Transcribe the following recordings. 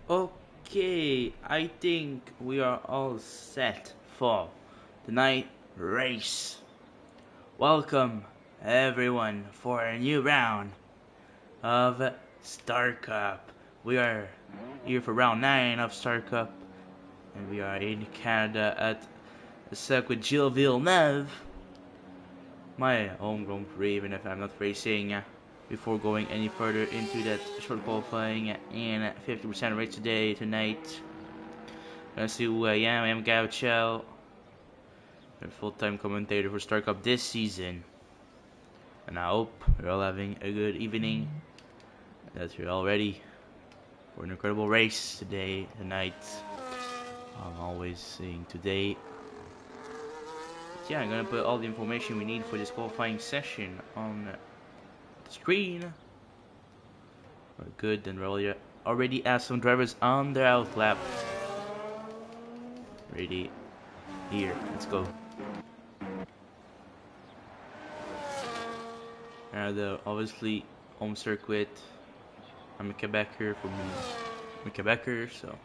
Okay, I think we are all set for the night race. Welcome, everyone, for a new round of Star Cup. We are here for round 9 of Star Cup, and we are in Canada at the circuit Gilles Villeneuve, my homegrown Raven if I'm not racing. Before going any further into that short qualifying and 50% race tonight. Gonna see who I am. I am Gao Chow, your full-time commentator for Star Cup this season. And I hope you're all having a good evening, that you're all ready for an incredible race tonight. I'm always saying today. But yeah, I'm gonna put all the information we need for this qualifying session on the screen. We're good, and we already have some drivers on their out lap. Ready? Here, let's go. Obviously, home circuit. I'm a Quebecer I'm a Quebecer, so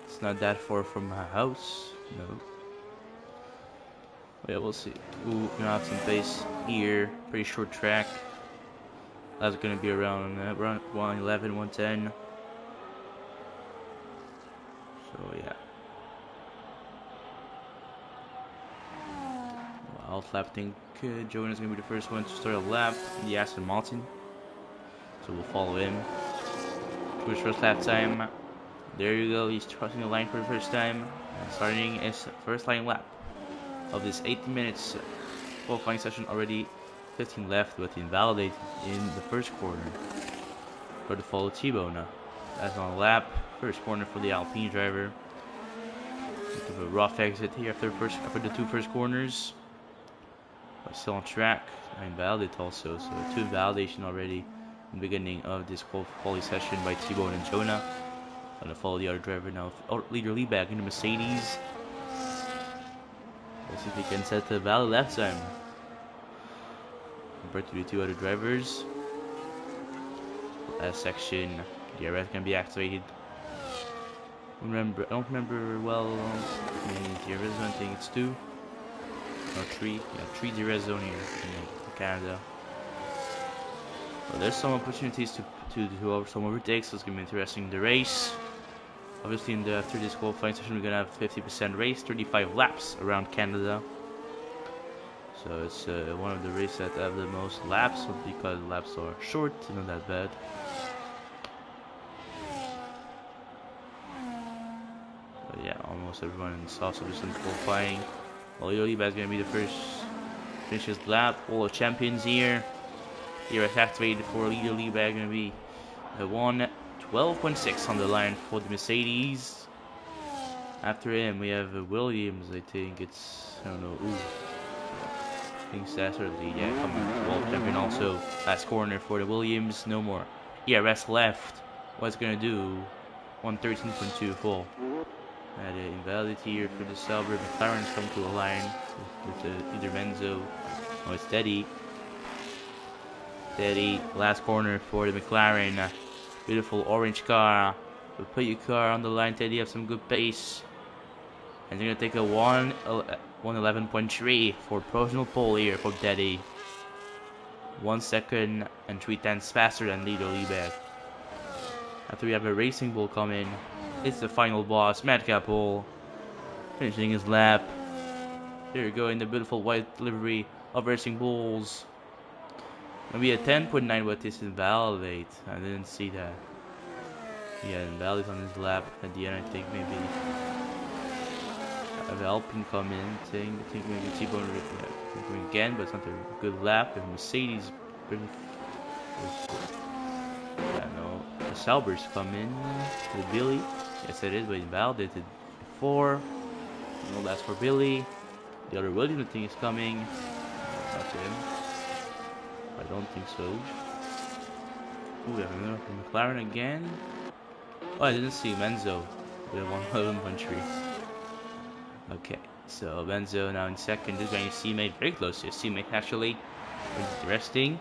it's not that far from my house. No. But yeah, we'll see. Ooh, gonna have some pace here. Pretty short track. That's gonna be around 111, 110. So yeah. Well, lap think Jonah's gonna be the first one to start a lap. The Aston Martin. So we'll follow him. To his first lap time. There you go. He's crossing the line for the first time. And starting his first line lap of this 18 minutes qualifying session. Already 15 left, but invalidated in the first corner. For the follow T-Bone. That's on a lap. First corner for the Alpine driver. Bit of a rough exit here after the two first corners. But still on track. Invalidated also, so 2 invalidation already in the beginning of this qualifying session by T-Bone and Jonah. Gonna follow the other driver now. Leader lead back in the Mercedes. We'll see if he can set the valid lap time compared to the 2 other drivers. Last section, the DRS can be activated. I don't remember well how many DRS zones. I think it's 2 or 3. Yeah, 3 DRS zones here in Canada. Well, there's some opportunities to do some overtakes, so it's gonna be interesting in the race. Obviously, after this qualifying session, we're gonna have 50% race, 35 laps around Canada. So it's one of the races that have the most laps, because laps are short, not that bad. But yeah, almost everyone is also just in qualifying. Well, Yoliba is gonna be the first finish his lap. All the champions here. Here is activated for Leader Liebag, gonna be the 1:12.6 on the line for the Mercedes. After him, we have Williams. I think it's, I don't know. Ooh. I think that's certainly, yeah, coming world champion also. Last corner for the Williams. No more. Yeah, rest left. What's gonna do? 1:13.2 full. Had an invalid here for the Sauber. McLaren's come to a line with either Menzo. Oh, it's Teddy. Teddy, last corner for the McLaren. Beautiful orange car. We'll put your car on the line, Teddy. Have some good pace. And they're gonna take a 1:11.3 for provisional pole here for Teddy. 1 second and 3/10 faster than Lido Liebag. After we have a Racing Bull come in, it's the final boss, Madcap Bull, finishing his lap. There you go in the beautiful white livery of Racing Bulls. Maybe a 10.9, but this is invalid. I didn't see that. Yeah, invalid on his lap at the end. I think maybe have Alpine come in. I think maybe T-Bone again, but it's not a good lap. And Mercedes, yeah, no. The Saubers come in with Billy. Yes, it is, but invalidated before. No, that's for Billy. The other Williams thing is coming. That's him. I don't think so. Ooh, we have another from McLaren again. Oh, I didn't see Menzo with a 1:11.3. Okay, so Menzo now in second. This guy is teammate, very close to his teammate actually. Interesting.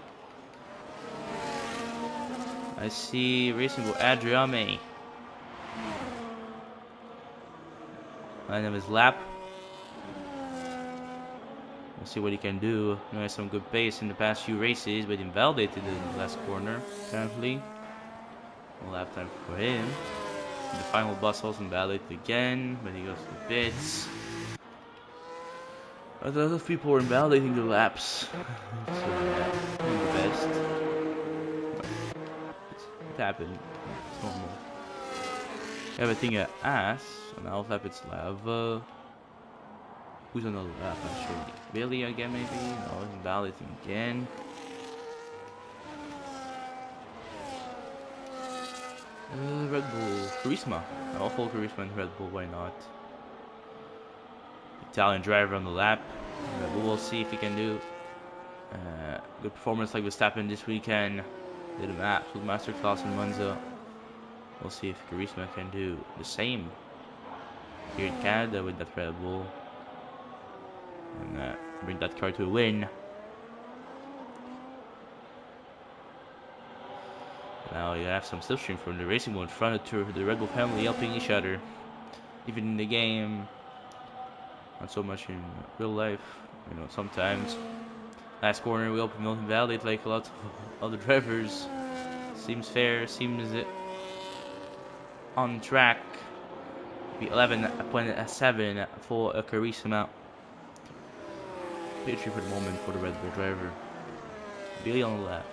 I see Racing Bull Adriame. Line of his lap. We'll see what he can do. He has some good pace in the past few races, but invalidated in the last corner, apparently. No lap time for him. And the final bus also invalidated again, but he goes to the pits. A lot of people are invalidating the laps. So yeah, not the best. But it happened. It's normal. Everything I asked, on the lap it's Lava. Who's on the lap actually? Billy again maybe? No, invalidating again. Red Bull Charisma. I'll follow Charisma and Red Bull, why not? Italian driver on the lap. Red Bull, we'll see if he can do good performance like Verstappen this weekend. Did an absolute masterclass in Monza. We'll see if Charisma can do the same here in Canada with that Red Bull. And bring that car to a win. Now you have some slipstream from the Racing Bull in front of the Red Bull family helping each other. Even in the game. Not so much in real life. You know, sometimes. Last corner we open not invalidate like a lot of other drivers. Seems fair, seems on track. Be 11.7 for a Charisma. Victory for the moment for the Red Bull driver. Billy on the left.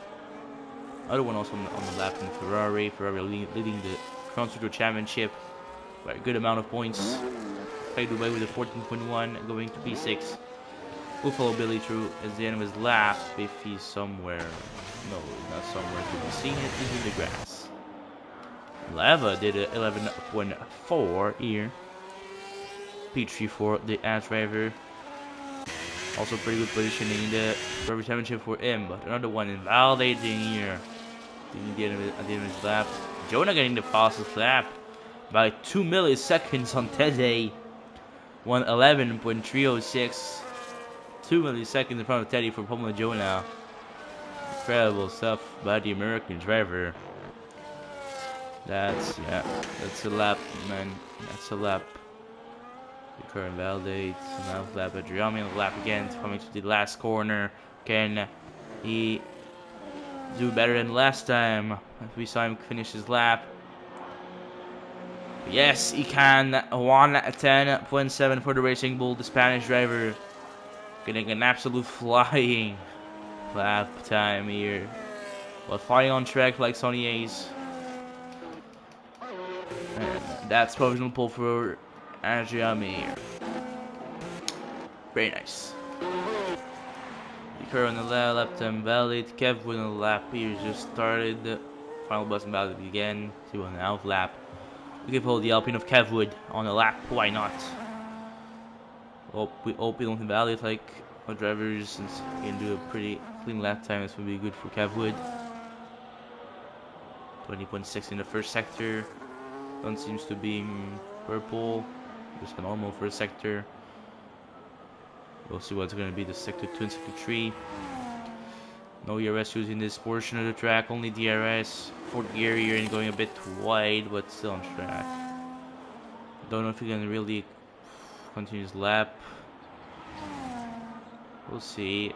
Other one also on the left in the Ferrari. Ferrari leading the Constructor Championship by a good amount of points. Played away with a 14.1, going to P6. We'll follow Billy through at the end of his lap if he's somewhere. No, not somewhere to be seen. He's in the grass. Lava did a 11.4 here. P3 for the Ash driver. Also pretty good positioning in the Driver Championship for him, but another one invalidating here. At the end of his lap. Jonah getting the fastest lap by 2 milliseconds on Teddy. 111.306. 2 milliseconds in front of Teddy for Pamela Jonah. Incredible stuff by the American driver. That's a lap, man. That's a lap. The car invalidates. Now lap Adriami on the lap again, coming to the last corner. Can he do better than last time? We saw him finish his lap. Yes, he can. 1:10.7 for the Racing Bull, the Spanish driver. Getting an absolute flying lap time here. While flying on track like Sonny Ace. And that's provisional pole for Adriami here. Very nice. Car on the lap time valid. Kev on the lap here just started. Final button valid again. 2 on the out lap. We can follow the Alpine of Kevwood on the lap. Why not? We hope we don't invalidate like our drivers, since we can do a pretty clean lap time. This would be good for Kevwood. 20.6 in the first sector. One seems to be purple. Just a normal first sector. We'll see what's going to be the sector 2 and sector 3. No ERS using this portion of the track, only DRS. Fourth gear here and going a bit wide, but still on track. Don't know if he can really continue his lap. We'll see.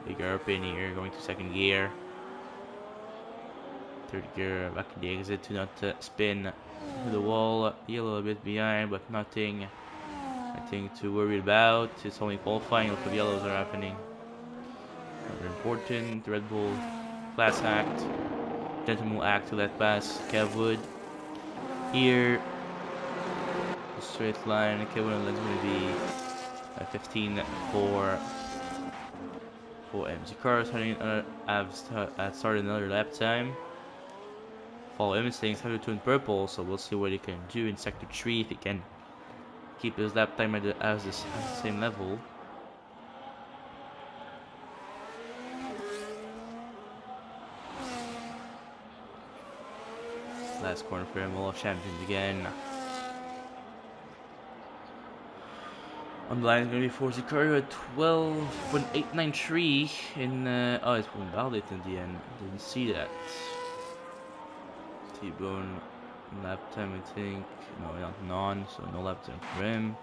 Big airpin here, going to second gear. Third gear, back to the exit to not spin to the wall. Yellow a bit behind, but nothing to worry about. It's only qualifying if the yellows are happening. Very important. Red Bull class act. Gentleman act to let pass Kevwood. Here, a straight line. Kevwood is going to be 15 for MC Cars. I've started another lap time. Follow him, staying sector 2 in purple. So we'll see what he can do in sector 3 if he can keep his lap time at the same level. Last corner for him, all champions again. On the line is going to be Forza Cario at 12.893 in oh, it's been validated in the end. Didn't see that. T-Bone lap time, I think. No, not none, so no lap time for him.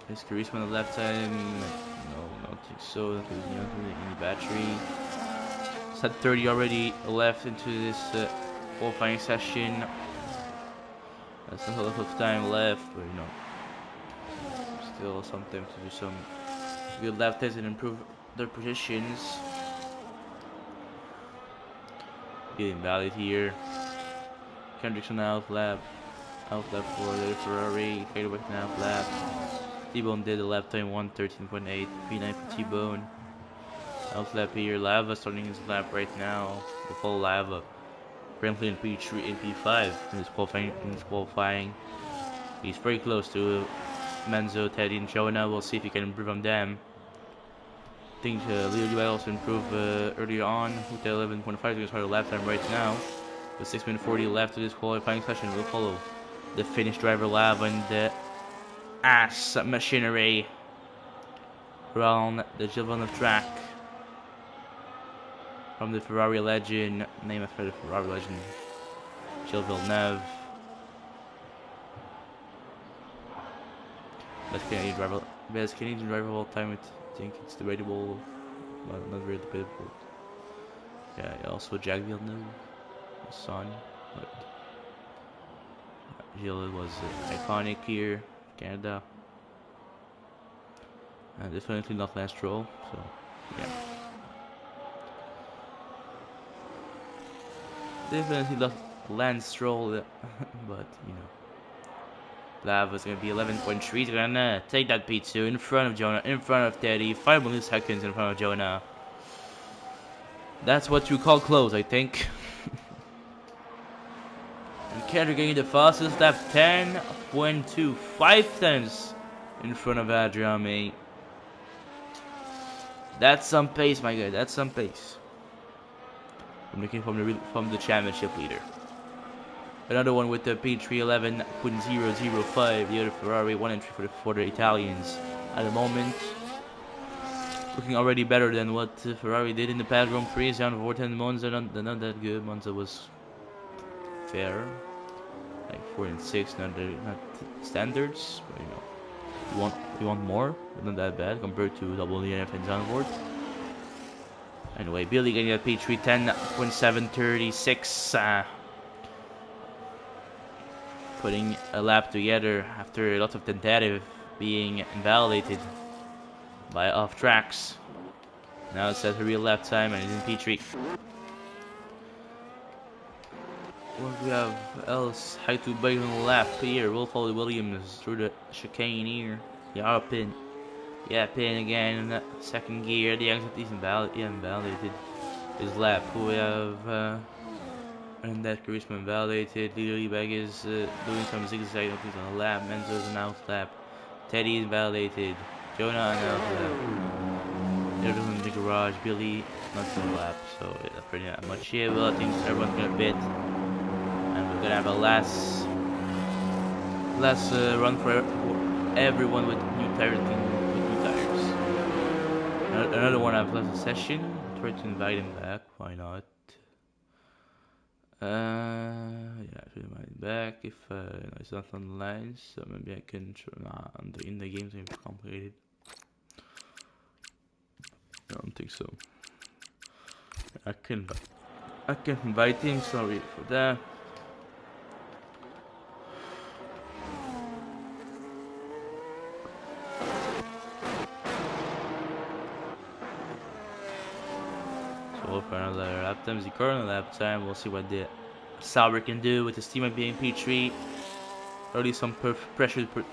Is Charisma on the lap time? No, I don't think so. Because you don't really any battery. It's at 30 already left into this qualifying session. That's not a lot of time left, but you know, still some time to do some good lap times and improve their positions. Getting valid here. Kendrick's on the out lap for the Ferrari. Fadeaway on the out lap. T-Bone did a lap time 1:13.8. P9 for T-Bone. Out lap here. Lava starting his lap right now. The full Lava. Currently in P3 and P5 in his qualifying. He's very close to Menzo, Teddy, and Jonah. We'll see if he can improve on them. I think Leo Duval also improved earlier on with the 11.5. He's going to start a lap time right now. With 6 minutes 40 left of this qualifying session, we'll follow the Finnish driver Lava and the ass machinery around the Gilles Villeneuve track. From the Ferrari legend, name after the Ferrari legend, Gilles Villeneuve. Best Canadian driver of all time. I think it's debatable, but not very debatable. Yeah, also Jacques Villeneuve, his son. But Gilles was iconic here, Canada. And definitely not Lance Stroll, so yeah. Definitely not Lance Stroll, but you know. Lava's gonna be 11.3. He's gonna take that P2 in front of Jonah, in front of Teddy, 5 milliseconds in front of Jonah. That's what you call close, I think. And Kendrick getting the fastest lap, 10.2, 5 tenths in front of Adrian May. That's some pace, my guy. That's some pace. I'm looking from the championship leader. Another one with the P3 11.005. The other Ferrari 1 entry for the Italians at the moment. Looking already better than what Ferrari did in the past Grand Prix. Down 410 Monza, not that good. Monza was fair, like 4 and 6, not standards, but you know, we want more, but not that bad compared to WDNF and Zandvoort. Anyway, Billy getting that P3 10.736. Putting a lap together after a lot of tentative being invalidated by off tracks. Now it says a real lap time and it's in P3. What do we have else? How to bite on the lap here. Will follow Williams through the chicane here. Yeah, pin. Yeah, pin again in the second gear. The exit is invalidated his lap. We have and that Charisma invalidated. Leo Ebag is doing some zigzag on the lap. Menzo's an out lap. Teddy is invalidated. Jonah an out lap. They're doing in the garage. Billy not in the lap. So that's pretty much it. Well, I think everyone's gonna pit, and we're gonna have a last run for everyone with new tires. Another one I've left a session. Try to invite him back. Why not? Yeah, I should invite him back if no, it's not on the line, so maybe I can in the games maybe complicated. I don't think so. I can invite him, sorry for that. So for another lap time, the current lap time, we'll see what the Sauber can do with his team at being P3. Already some pressure to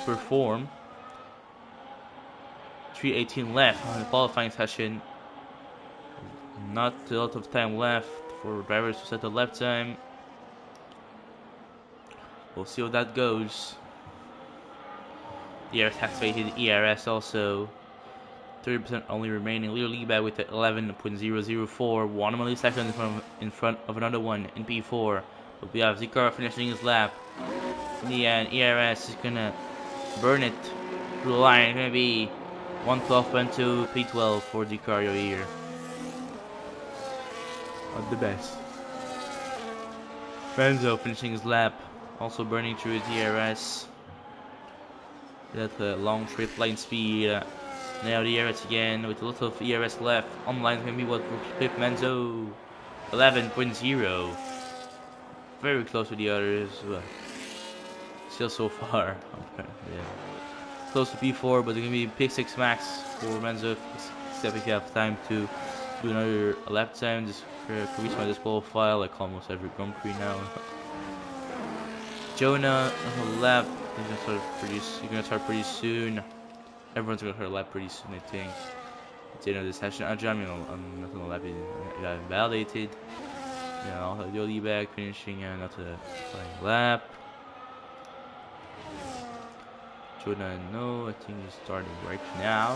perform. 3:18 left on the qualifying session. Not a lot of time left for drivers to set the lap time. We'll see how that goes. The ERS activated ERS also. 30% only remaining. Leo Liebach with the 11.004. 1 millisecond in front of another one in P4. But we have Zikar finishing his lap. In the end, ERS is gonna burn it through the line. It's gonna be 1:12.2 P12 for Zikar here. Not the best. Renzo finishing his lap, also burning through his DRS. That's a long straight line speed. Now DRS again with a lot of ERS left. Online is going to be what for Pip Menzo. 11.0. Very close to the others, but still so far. Yeah. Close to P4, but it's going to be P6 max for Menzo. Except if you have time to do another lap time. Just reach my disqualify like almost every Grand Prix now. Jonah on the lap. He's gonna start pretty soon. Everyone's gonna start a lap pretty soon, I think. At the end of this session, I'm not gonna lap. It got invalidated. Yeah, I'll have Yoli back finishing not a flying lap. Jonah, no, I think he's starting right now.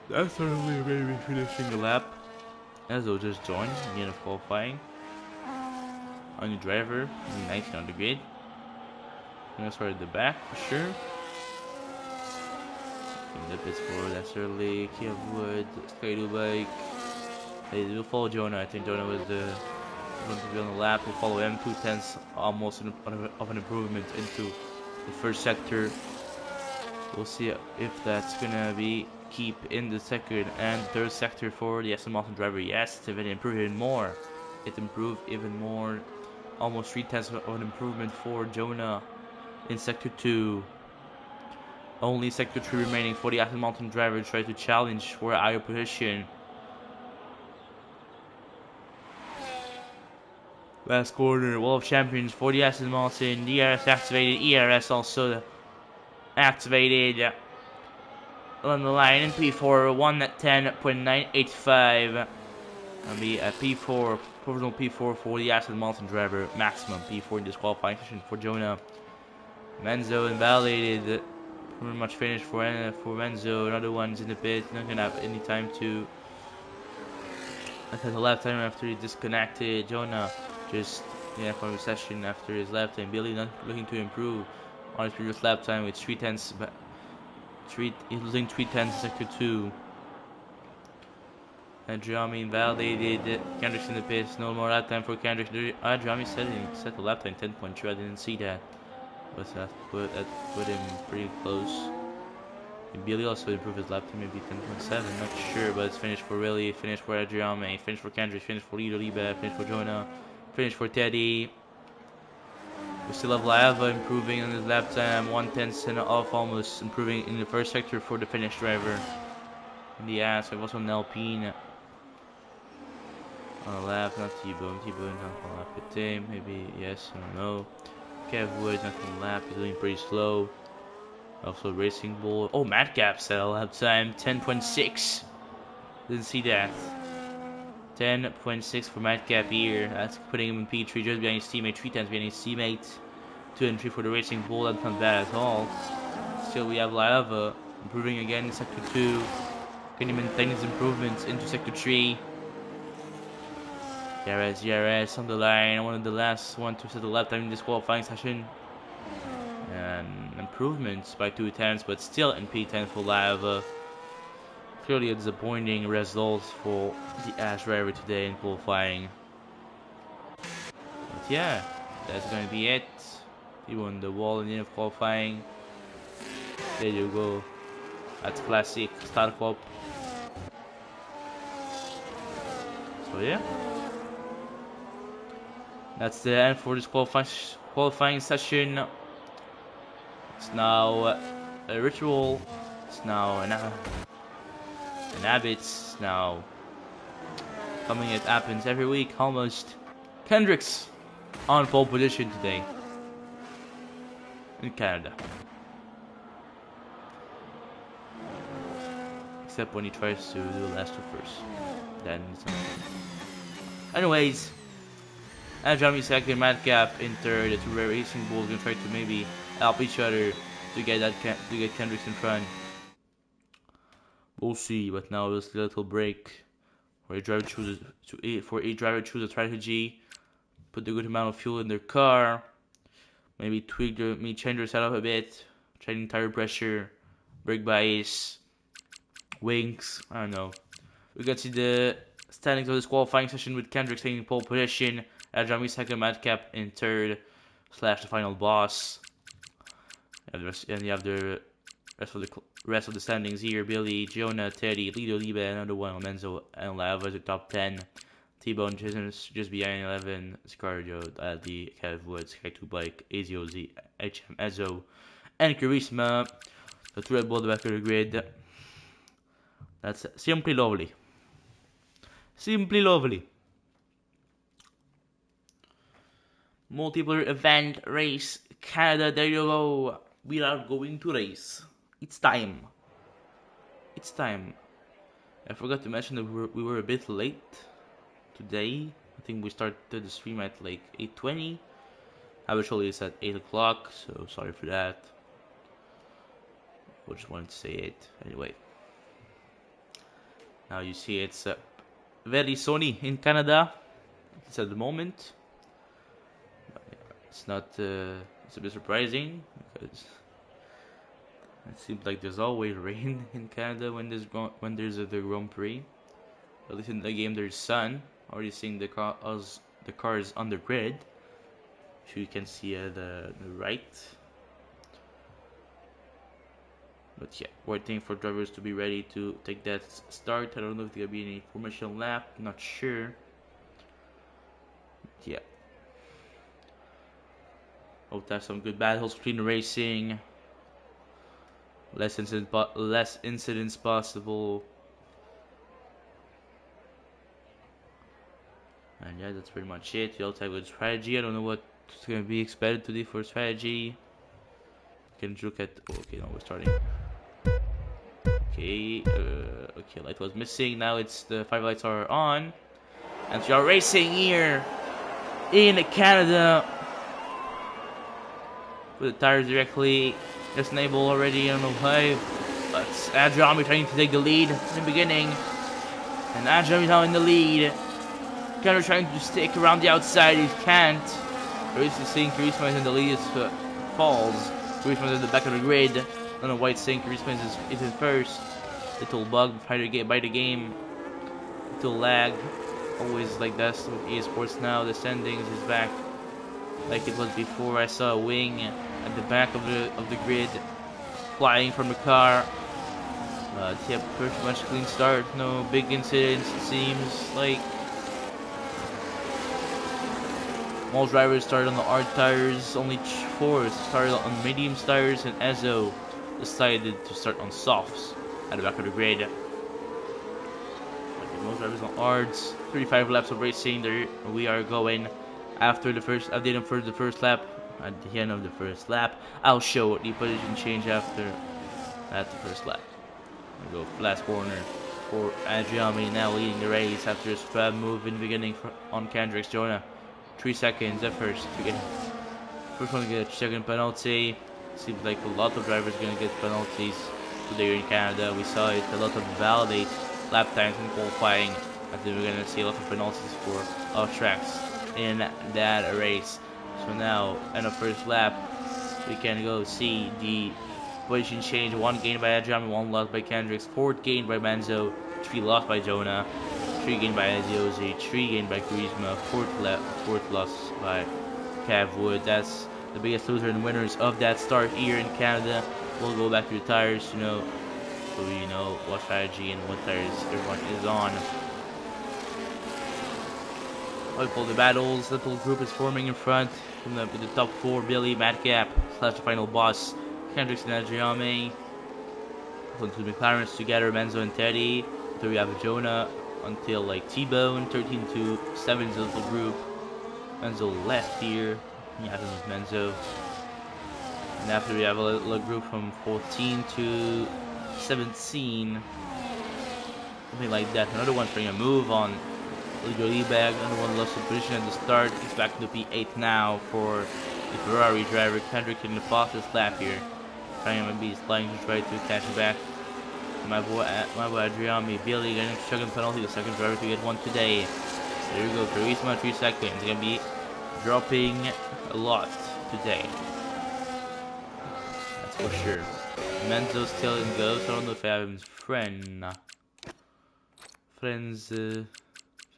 That's certainly maybe finishing the lap. Enzo just joined at the end of qualifying. Our new driver, 19 on the grid. I'm gonna start at the back for sure. The pits for that's early. Kia Wood, Sky Bike. They will follow Jonah. I think Jonah was going to be on the lap. We'll follow him 2/10 almost of an improvement into the first sector. We'll see if that's gonna be keep in the second and third sector for the Aston Martin driver. Yes, it's even improved even more. It improved even more. Almost 3/10 of an improvement for Jonah in sector 2. Only sector 3 remaining for the Aston Martin driver to try to challenge for a higher position. Last corner, Wall of Champions for the Aston Martin. DRS activated, ERS also activated. On the line in P4, 1 at 10.985. I'll be at P4, provisional P4 for the Aston Martin driver. Maximum P4 in disqualifying session for Jonah. Menzo invalidated. Pretty much finished for Menzo. Another one's in the pit. Not gonna have any time to. That's the lap time after he disconnected. Jonah just from the session after his lap time. Billy not looking to improve on his previous lap time with 3/10. He's losing 3/10 sector 2. Adriami invalidated. Kendrick's in the pits. No more lap time for Kendrick. Adriami set the lap time 10.2. I didn't see that. But that put him pretty close. And Billy also improved his lap time, maybe 10.7. Not sure, but it's finished for Willie. Finished for Adriami. Finished for Kendrick. Finished for Lido Liba. Finished for Jonah. Finished for Teddy. We still have Lava improving on his lap time. 1/10 off, almost improving in the first sector for the Finnish driver. In the ass, we have also Nelpine on the lap, not T-Bone. T-Bone not on the lap with him. Maybe yes, I don't know. Kev Wood not on the lap, he's doing pretty slow. Also Racing Bull. Oh, Madcap set a lap time 10.6. Didn't see that. 10.6 for Madcap here. That's putting him in P3 just behind his teammate. 3/10 behind his teammate. 2 and 3 for the Racing Bull. That's not bad at all. Still, we have Lava improving again in Sector 2. Can he maintain his improvements into Sector 3? DRS on the line. One of the last one to set the lap time in this qualifying session. And improvements by 2/10, but still in P10 for Lava. Clearly a disappointing result for the Ash driver today in qualifying. But yeah, that's going to be it. He won the wall in the end of qualifying. There you go. That's classic Star Cup. So yeah, that's the end for this qualifying session. It's now a ritual. It's now an habit. It's now something that happens every week almost. Kendrick's on pole position today in Canada. Except when he tries to do the last two first. Then anyways, Adriami second, Madcap in third. The two Racing Bulls gonna try to maybe help each other to get Kendricks in front. We'll see, but now there's a little break where each driver chooses a strategy, put a good amount of fuel in their car, maybe change their setup a bit, changing tire pressure, brake bias, wings, I don't know. We can see the standings of this qualifying session with Kendrick taking pole position, Ajami second, Madcap in third, / the final boss. And you have the rest of the standings here: Billy, Jonah, Teddy, Lido, Liba, another one, Menzo, and Lava the top 10. T-Bone just behind 11, Scarjo, Adli, Kev Woods, Sky2 Bike, AZOZ, HM Ezo, and Charisma. The Red Bull, the back of the grid. That's simply lovely. Simply lovely. Multiplayer event race Canada. There you go. We are going to race. It's time. It's time. I forgot to mention that we were a bit late today. I think we started the stream at like 8:20. Actually, it's at 8 o'clock, so sorry for that. I just wanted to say it anyway. Now you see it's very sunny in Canada. It's at the moment. But yeah, it's not. It's a bit surprising because it seems like there's always rain in Canada when there's the Grand Prix. At least in the game there's sun. Already seeing the cars on the grid. So you can see the right. But yeah, waiting for drivers to be ready to take that start. I don't know if there'll be any formation lap. Not sure. But yeah. Hope to have some good battles between the racing. Less incidents possible. And yeah, that's pretty much it. We also have good strategy. I don't know what's going to be expected today for strategy. You can look at. Oh, okay, now we're starting. Okay, light was missing. Now it's the 5 lights are on, and we are racing here in Canada. Put the tires directly. Just enable already. I don't know why, but Ajami trying to take the lead in the beginning, and Ajami now in the lead. Kind of trying to stick around the outside. He can't. Basically seeing Charisma is in the lead as falls. Charisma is in the back of the grid. I don't know why it's saying Charisma is in first. Little bug by the game. Little lag. Always like that with EA Sports now. The standings is back like it was before. I saw a wing at the back of the grid flying from the car. Yeah, pretty much clean start. No big incidents. It seems like. Most drivers started on the hard tires, only 4 started on medium tires, and Ezo decided to start on softs at the back of the grid. Most drivers on hards, 35 laps of racing. There we are going after the first update for the first lap. At the end of the first lap, I'll show the position change at the first lap. We go last corner for Adriami, now leading the race after a grab move in the beginning on Kendrick's Jonah. 3 seconds at first to get first one to get a second penalty. Seems like a lot of drivers are gonna get penalties today in Canada. We saw it, a lot of validate lap times in qualifying. I think we're gonna see a lot of penalties for off tracks in that race. So now in the first lap we can go see the position change. 1 gain by Adrian, 1 lost by Kendricks, 4th gain by Benzo, 3 lost by Jonah. 3 gained by Aziozi, 3 gained by Charisma, 4th loss by Cav Wood. That's the biggest loser and winners of that start here in Canada. We'll go back to the tires, so you know what strategy and what tires everyone is on. Pull the battles. Little group is forming in front from the top 4. Billy, Madcap, / the final boss, Kendricks and Adriame. Into the McLarens together, Menzo and Teddy. Then we have Jonah until like T-Bone. 13 to 7 is a little group. Menzo left here. Yeah, with Menzo. And after we have a little group from 14 to 17. Something like that. Another one trying to move on Lido Lee-Bag. Another one lost the position at the start. He's back to P8 now for the Ferrari driver. Kendrick in the fastest lap here. Trying to maybe sliding to try to catch him back. My boy Adriami, Billy getting a second penalty, the second driver to get one today. There you go, Charisma, 3 seconds. It's gonna be dropping a lot today. That's for sure. Menzo still in go, so I don't know if I have his friends.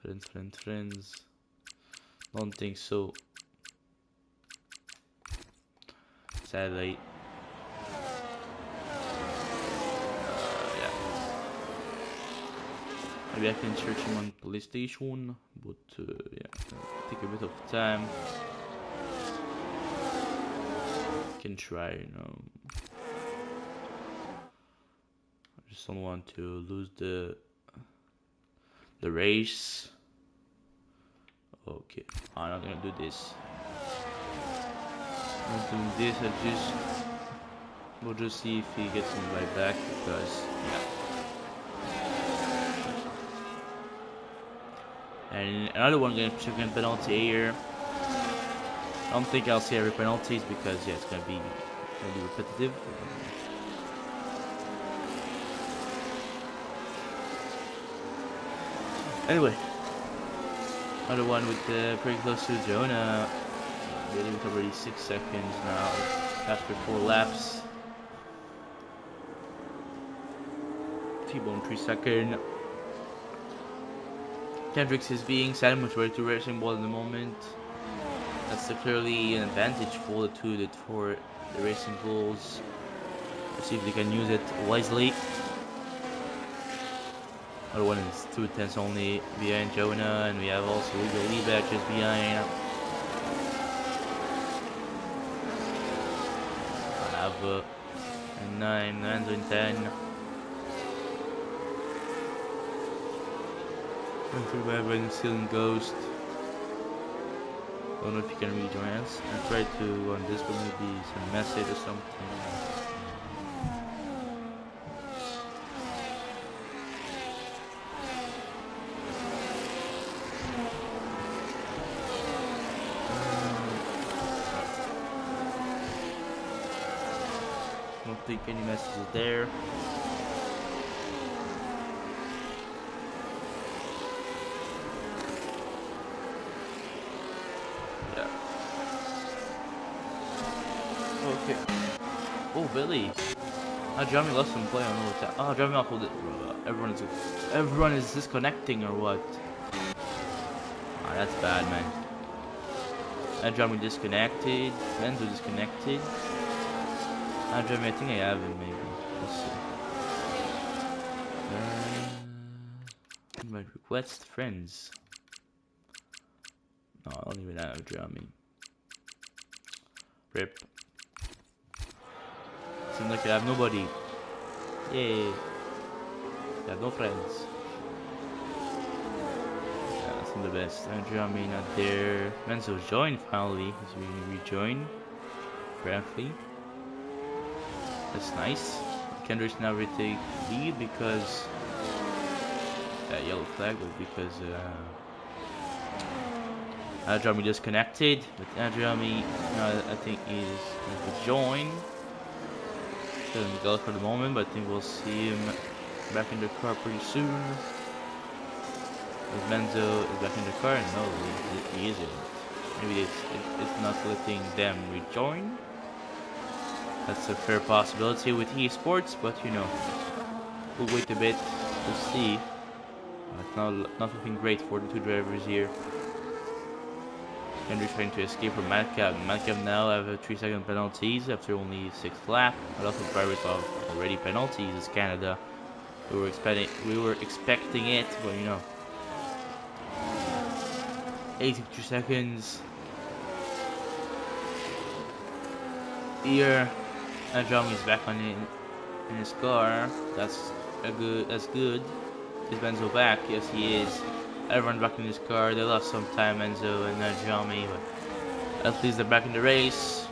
Friends. Don't think so. Sadly. Yeah. Maybe I can search him on PlayStation, but yeah, take a bit of time. Can try, I just don't want to lose the race. Okay, I'm not gonna do this. I'm not doing this. We'll just see if he gets me right back because yeah. And another one getting second penalty here. I don't think I'll see every penalties because yeah, it's gonna be repetitive. Anyway, another one with pretty close to Jonah. Leading with already 6 seconds now after 4 laps. T-Bone 3 second. Kendricks is being sandwiched right to Racing Ball at the moment. That's clearly an advantage for the Racing Bulls. Let's see if they can use it wisely. Other one is 2 tenths only behind Jonah, and we have also Hugo Liebach just behind. I have 9, Lorenzo in 10. Going still in Ghost. Don't know if you can rejoin us. I tried to on Discord, maybe some message or something. I don't think any message is there. Okay. Oh, Billy. Jeremy lost some play. I don't know what's that. Oh, Jeremy off it. Everyone is disconnecting or what? Ah, that's bad, man. Jeremy disconnected. Benzo disconnected. Jeremy, I think I have him maybe. Let's see. Invite request friends. No, I don't even have Jeremy. Rip. Seems like I have nobody. Yay. I have no friends. Yeah, that's not the best. Jeremy not there. Menzo joined finally. He's really rejoined. Briefly. That's nice. Kendrick's now retake lead because yellow flag, but because Jeremy disconnected. But Jeremy, I think is going to join. Doesn't go for the moment, but I think we'll see him back in the car pretty soon. If Benzo is back in the car, no, he isn't. Maybe it's not letting them rejoin. That's a fair possibility with esports, but we'll wait a bit to see. It's not looking great for the 2 drivers here. Kendrick trying to escape from Madcap. Madcap now have 3-second penalties after only 6th lap. A lot of drivers have already penalties. It's Canada. We were expecting it, but 82 seconds. Here, Jeremy is back in his car. That's good. Is Benzo back? Yes, he is. Everyone back in his car. They lost some time, Enzo and Jeremy, but at least they're back in the race.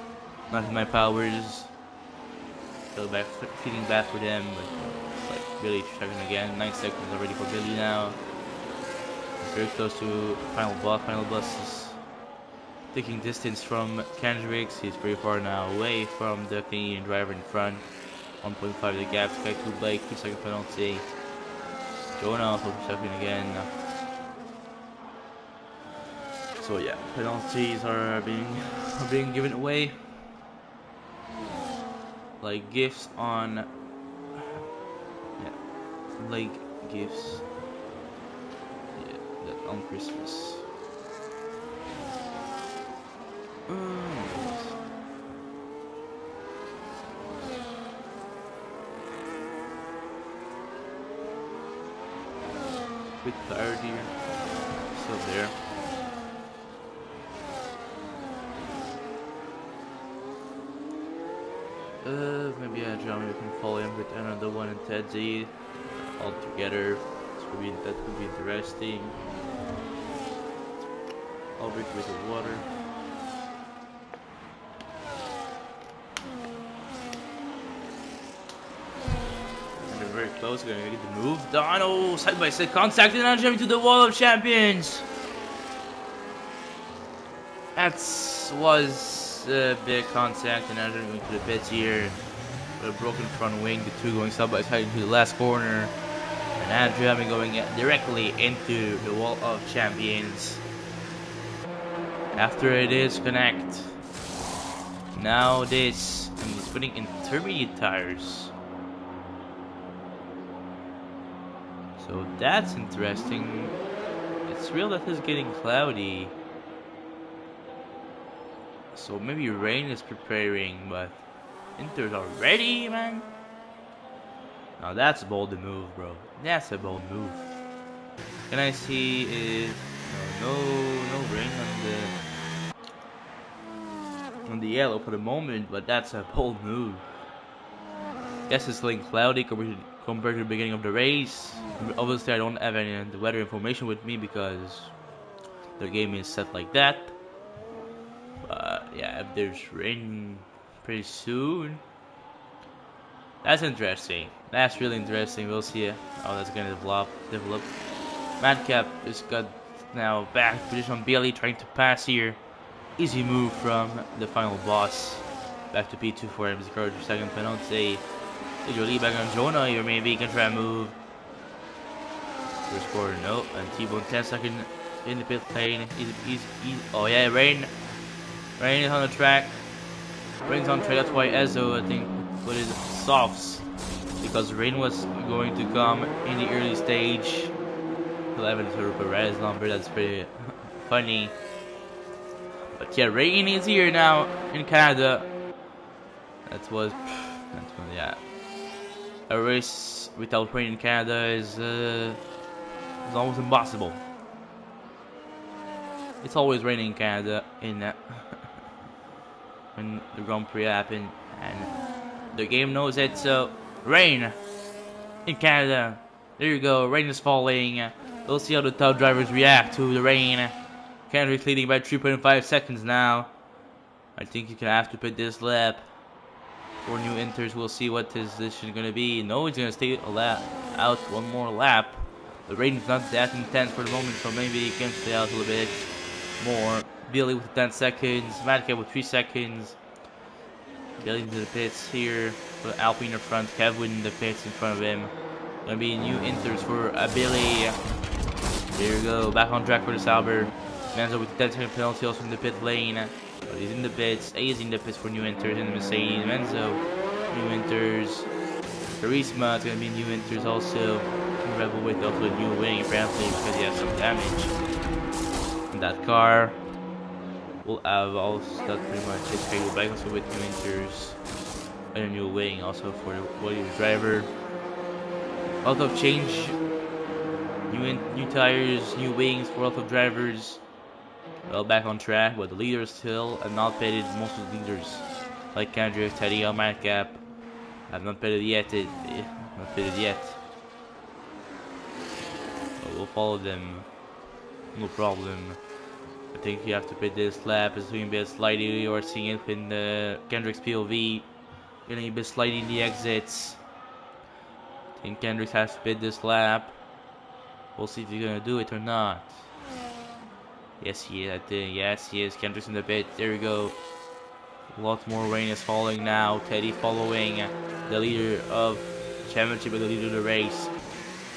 Not in my powers. Still feeding back for them, but like Billy checking again. 9 seconds already for Billy now. Very close to final boss. Final boss is taking distance from Kendricks. He's pretty far now away from the Canadian driver in front. 1.5 the gap. Sky 2 Blake. 2-second penalty. Jonah also checking again. So yeah, penalties are being given away like gifts on like gifts. Yeah, on Christmas. Bit tired here. Still there. Maybe Jeremy can follow him with another one and Teddy all together. That could be interesting. I'll break with the water. And they're very close. We're gonna get the move done. Oh, side by side contact and now jumping to the wall of champions. That was a big contact and now jumping to the pits here. With a broken front wing, the two going side by side into the last corner. And Andrew going directly into the wall of champions. After it is connect. Now this, and he's putting intermediate tires. So that's interesting. It's real that it's getting cloudy. So maybe rain is preparing, but Inter's already, man. Now that's a bold move, bro. That's a bold move. Can I see is no rain on the yellow for the moment, but that's a bold move. Guess it's looking cloudy compared to the beginning of the race. Obviously, I don't have any of the weather information with me because the game is set like that. But yeah, if there's rain pretty soon, that's interesting. That's really interesting. We'll see how that's gonna develop. Madcap just got now back position on Bailey, trying to pass here. Easy move from the final boss. Back to P2 for him. Encourage second penalty. Take your lead back on Jonah here. Maybe he can try and move. First quarter, no. And T-Bone 10 seconds in the pit lane. Oh yeah, Rain. Rain is on the track. Rain's on track. That's why Ezo, I think, put his softs. Because Rain was going to come in the early stage. 11 to Perez number. That's pretty funny. But yeah, rain is here now in Canada. Yeah. A race without rain in Canada is almost impossible. It's always raining in Canada when the Grand Prix happened, and the game knows it. So rain in Canada. There you go. Rain is falling. We'll see how the top drivers react to the rain. Kendrick's leading by 3.5 seconds now. I think you can have to pit this lap. For new enters, we'll see what his position is going to be. No, he's going to stay out one more lap. The rain is not that intense for the moment, so maybe he can stay out a little bit more. Billy with 10 seconds. Madcap with 3 seconds. Billy into the pits here. With Alpine in the front. Kevin in the pits in front of him. Going to be new enters for Billy. There you go. Back on track for the Sauber. Menzo with 10 second penalty also in the pit lane. But he's in the pits. A is in the pits for new enters in the Mercedes. Menzo, new enters. Charisma is going to be new enters also. Rebel with also a new wing apparently because he has some damage. And that car will have also, that's pretty much it. Trade back also with new enters. And a new wing also for the Williams driver. A lot of change. New tires, new wings for a lot of drivers. Well, back on track, but the leaders still have not pitted. Most of the leaders, like Kendrick, Teddy, Madcap, have not pitted yet. But we'll follow them, no problem. I think you have to pit this lap. It's doing a bit sliding. You are seeing it in the Kendrick's POV. Getting a bit sliding the exits. I think Kendrick has to pit this lap. We'll see if he's gonna do it or not. Yes, he is. I think. Yes, he is. Kendrick's in the pit. There we go. A lot more rain is falling now. Teddy following the leader of the championship and the leader of the race.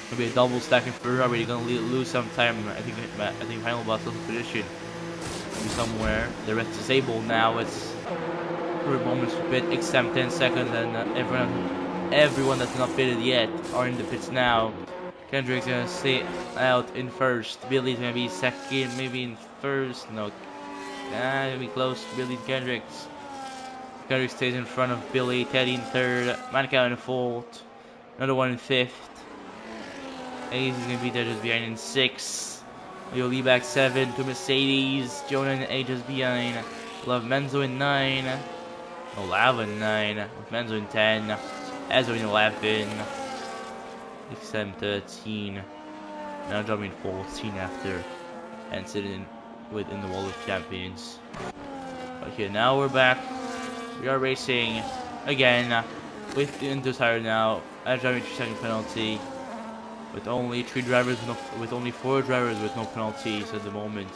Gonna be a double stack in Ferrari. You're gonna lose some time. I think final boss position maybe somewhere. The rest disabled now. It's 3 moments to pit, except 10 seconds, and everyone that's not pitted yet are in the pits now. Kendrick's gonna stay out in first. Billy's gonna be second, maybe in first. No, gonna be close. Billy and Kendrick's. Kendrick stays in front of Billy. Teddy in third. Mancow in fourth. Another one in fifth. Ace is gonna be there just behind in sixth. Leo Lee back 7 to Mercedes. Jonah and 8 just behind. Love Menzo in 9. Olava in 9. With Menzo in 10. Ezo in 11. 7, 13. Now jumping 14 after. And sitting within the Wall of Champions. Okay, now we're back. We are racing again with the Inter tire now. As driving 3-second penalty. With only 4 drivers with no penalties at the moment.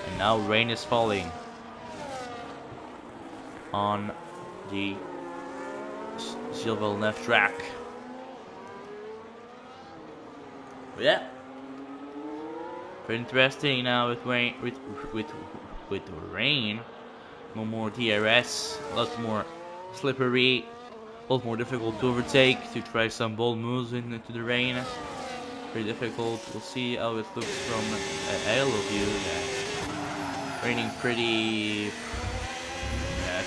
And now rain is falling on the Gilles track. Yeah. Pretty interesting now with rain with rain. No more DRS, a lot more slippery. A lot more difficult to overtake, to try some bold moves into the rain. Very difficult. We'll see how it looks from an aerial view. Yeah. Raining pretty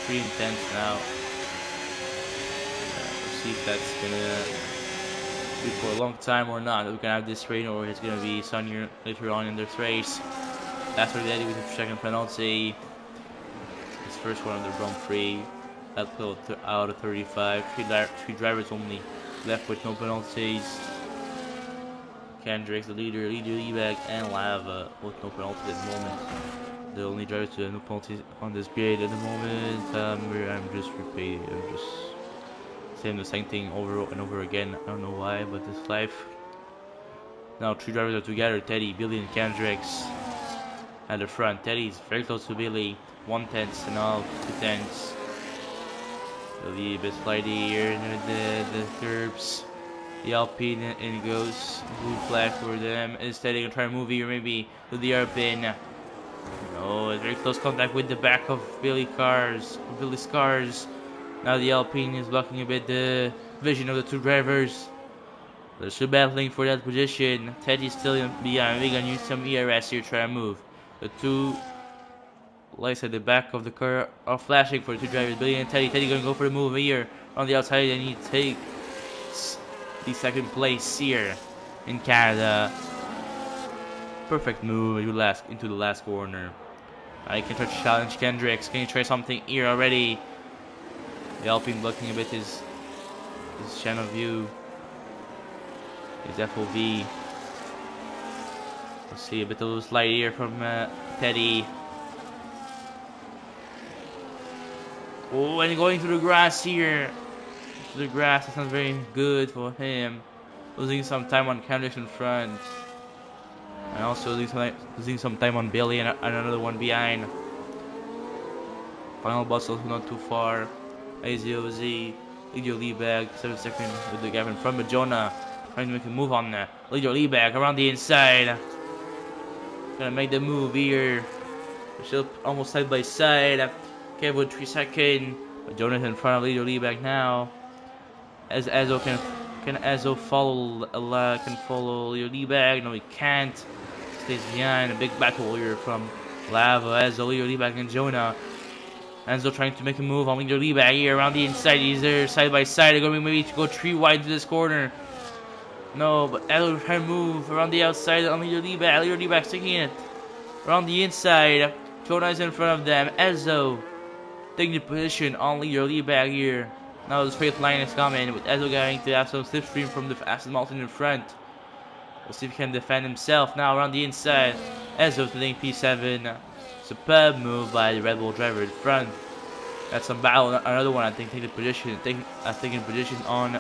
intense now. We'll see if that's gonna be for a long time or not. We're gonna have this rain, or it's gonna be sunnier later on in this race. That's what Eddie with the 2nd penalty. His first one on the Grand Prix. Out of 35, 3 drivers only left with no penalties. Kendrick's the leader, Ebag, and Lava with no penalties at the moment. The only drivers with no penalties on this grid at the moment. I'm just saying the same thing over and over again. I don't know why, but it's life. Now 3 drivers are together: Teddy, Billy, and Kendrick's at the front. Teddy's very close to Billy, 1/10 and all, 2/10. A bit slidey here in the curbs. The Alpine and goes. Blue flag for them. Instead, they can try to move here maybe to the Alpine. No, it's very close contact with the back of Billy's cars. Now the Alpine is blocking a bit the vision of the 2 drivers. They're still battling for that position. Teddy's still behind. We're gonna use some ERS here to try to move. The 2 lights at the back of the car are flashing for the 2 drivers, Billy and Teddy. Teddy gonna go for the move here on the outside, and he takes the 2nd place here in Canada. Perfect move into the last corner. I can try to challenge Kendricks. Can you try something here already? The Alpine blocking a bit his channel view, his FOV. Let's see a bit of a slide here from Teddy. Oh, and going through the grass here. The grass is not very good for him. Losing some time on Kendricks in front. And also losing some time on Billy and another one behind. Final bustle not too far. AZOZ. Lidio Liebag, 7 seconds with the gap in front. But Jonah trying to make a move on that. Lidio Liebag around the inside. Gonna make the move here. We're still almost side by side. Kev with 3 seconds. But Jonathan in front of Lidio Liebag now. As Ezo can Ezo follow Lidio Liebag? No, he can't. Stays behind. A big battle here from Lava, Ezo, Lidio Liebag, and Jonah. Enzo trying to make a move on Lidio Liebag here around the inside. He's there side by side. They're going maybe to go 3 wide to this corner. No, but Ezo trying to move around the outside on Lidio Liebag. Lidio Liebag sticking it around the inside. Jonah is in front of them. Ezo taking the position on Lidio Liebag here. Now the straight line is coming with Ezo going to have some slipstream from the Aston Martin in front. We'll see if he can defend himself now around the inside. Ezo to lane P7. Superb move by the Red Bull driver in front. That's some battle. Another one I think taking position on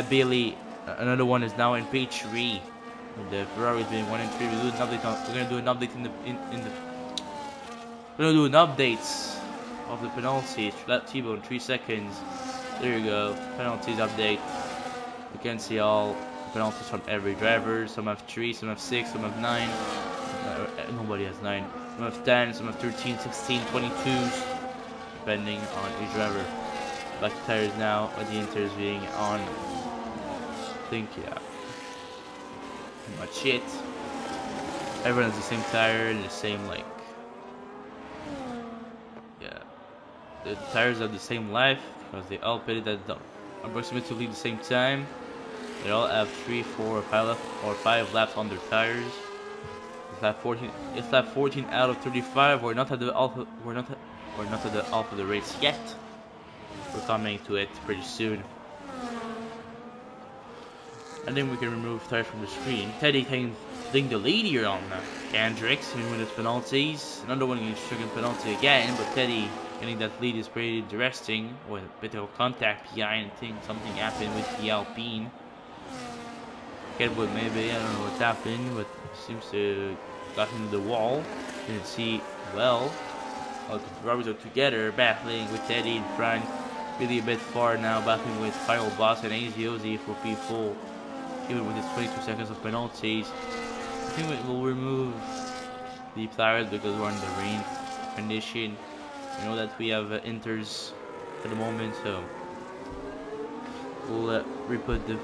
Billy. Another one is now in P3. The Ferrari's been 1 and 3. We're gonna do an update we're gonna do an update of the penalties. Let T-Bone 3 seconds. There you go. Penalties update. You can see all penalties from every driver. Some have 3, some have 6, some have 9. Nobody has 9. Some have 10, some have 13, 16, 22s. Depending on each driver. Back to tires now, with the Inters being on. I think, yeah. pretty much it. Everyone has the same tire and the same, like, yeah, the tires have the same life because they all pitted at approximately the same time. They all have 3, 4, or 5 laps on their tires. It's lap 14. It's lap 14 out of 35. We're not at the alpha. We're not at the alpha of the race yet. We're coming to it pretty soon. I think we can remove tires from the screen. Teddy taking the lead here on Kendricks with his penalties. Another one getting stricken penalty again, but Teddy getting that lead is pretty interesting. With a bit of contact behind, I think something happened with the Alpine. Kenwood maybe, I don't know what's happened, but seems to got into the wall. Didn't see well. All the drivers are together, battling with Teddy in front. Really a bit far now, battling with Kyle Boss and Aziozi for P4. Even with his 22 seconds of penalties. I think we'll remove the tires because we're in the rain condition. You know that we have inters at the moment, so we'll re-put the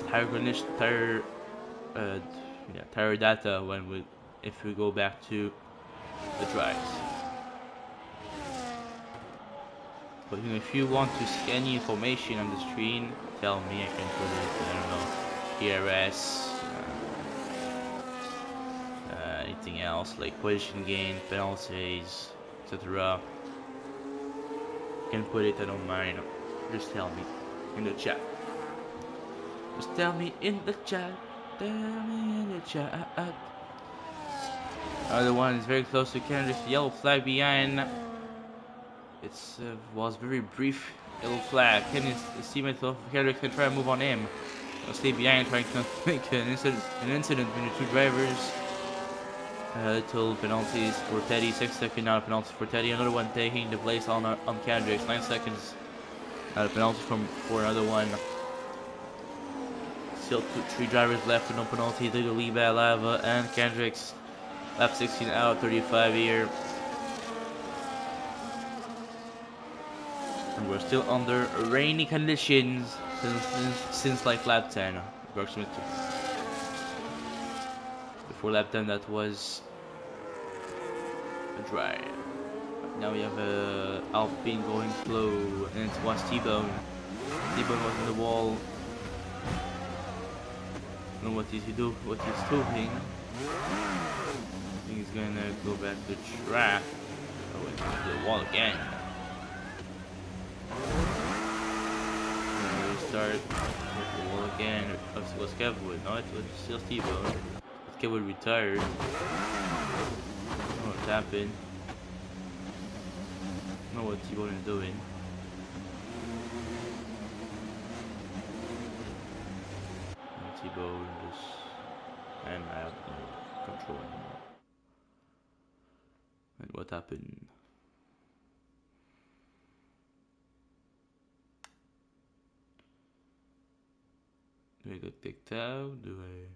tire data if we go back to the drives. But if you want to see any information on the screen, tell me. I can put it, I don't know, PRS, anything else like position gain, penalties, etc. You can put it, I don't mind. Just tell me in the chat. Just tell me in the chat. Tell me in the chat. Other one is very close to Kendrick. Yellow flag behind. It was very brief yellow flag. His teammate of Kendrick can try and move on him. He'll stay behind, trying to make an incident between the two drivers. Little penalties for Teddy. 6 seconds out of penalties for Teddy. Another one taking the place on Kendrick. 9 seconds out of penalties for another one. Still 3 drivers left with no penalty. Little Liba, Lava, and Kendricks. Lap 16 out of 35 here. And we're still under rainy conditions since like lap 10, approximately. Before lap 10 that was a dry. Now we have Alpine going slow, and it was T-Bone. T-Bone was in the wall. I don't know what he's doing. I think he's gonna go back to the track. Oh, into the wall again. Restart with the wall again. It was Kevwood. No, it was still T-Bone. Kevwood retired. I don't know what's happened. I don't know what T-Bone is doing. T-Bone just... and I have no control anymore. And what happened? Do I get kicked out? Do I...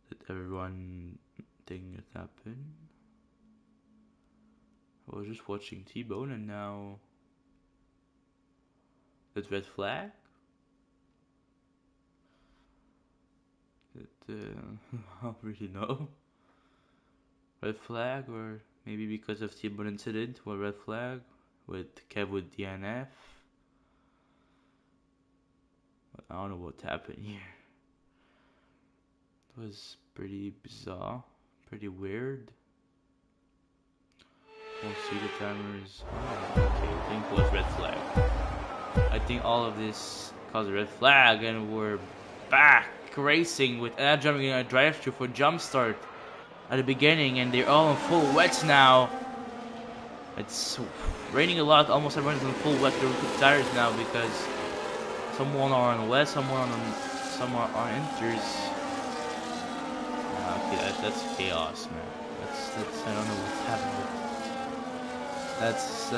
did everyone think it happened? I was just watching T-Bone and now... that red flag? I don't really know. Red flag, or maybe because of T-Bone incident, or red flag with Kevwood DNF. I don't know what happened here. It was pretty bizarre, pretty weird. Won't see the timers. Oh, okay, I think it was red flag. I think all of this caused a red flag, and we're back racing with jumping in a drive-thru for Jumpstart at the beginning, and they're all in full wets now. It's raining a lot. Almost everyone's in full wet. They're with tires now because someone are on wet, some are on inters. Okay, that's chaos, man. That's I don't know what's happening. That's I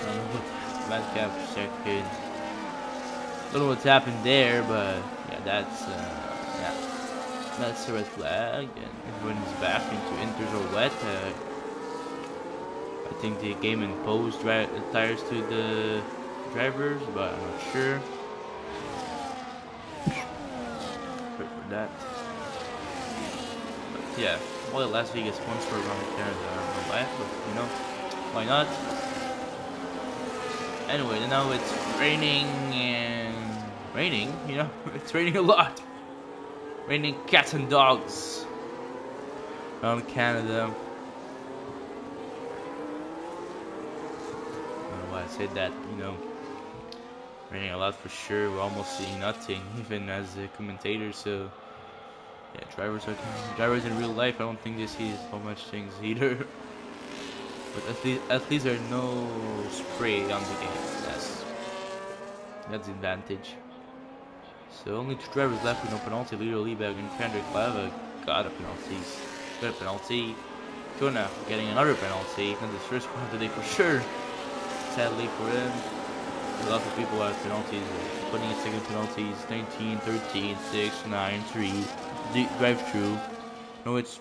don't know what Madcap second. Don't know what's happened there, but yeah, that's a red flag, and everyone's back into inters or wet. I think the game imposed tires to the drivers, but I'm not sure. that. But yeah, well, Las Vegas once for around Canada, I don't know why, but you know, why not? Anyway, now it's raining and raining, you know, it's raining a lot. Raining cats and dogs around Canada. I don't know why I said that, you know. Raining a lot for sure. We're almost seeing nothing, even as a commentator. So yeah, drivers in real life. I don't think they see so much things either. But at least there's no spray on the game. That's the advantage. So only two drivers left with no penalty. Leo Liebag and Kendrick Lava got a penalty. Got a penalty. Jonah getting another penalty. Not his first one of the day for sure. Sadly for him. A lot of people have penalties. Putting in second penalties. 19, 13, 6, 9, 3. Drive through. No, it's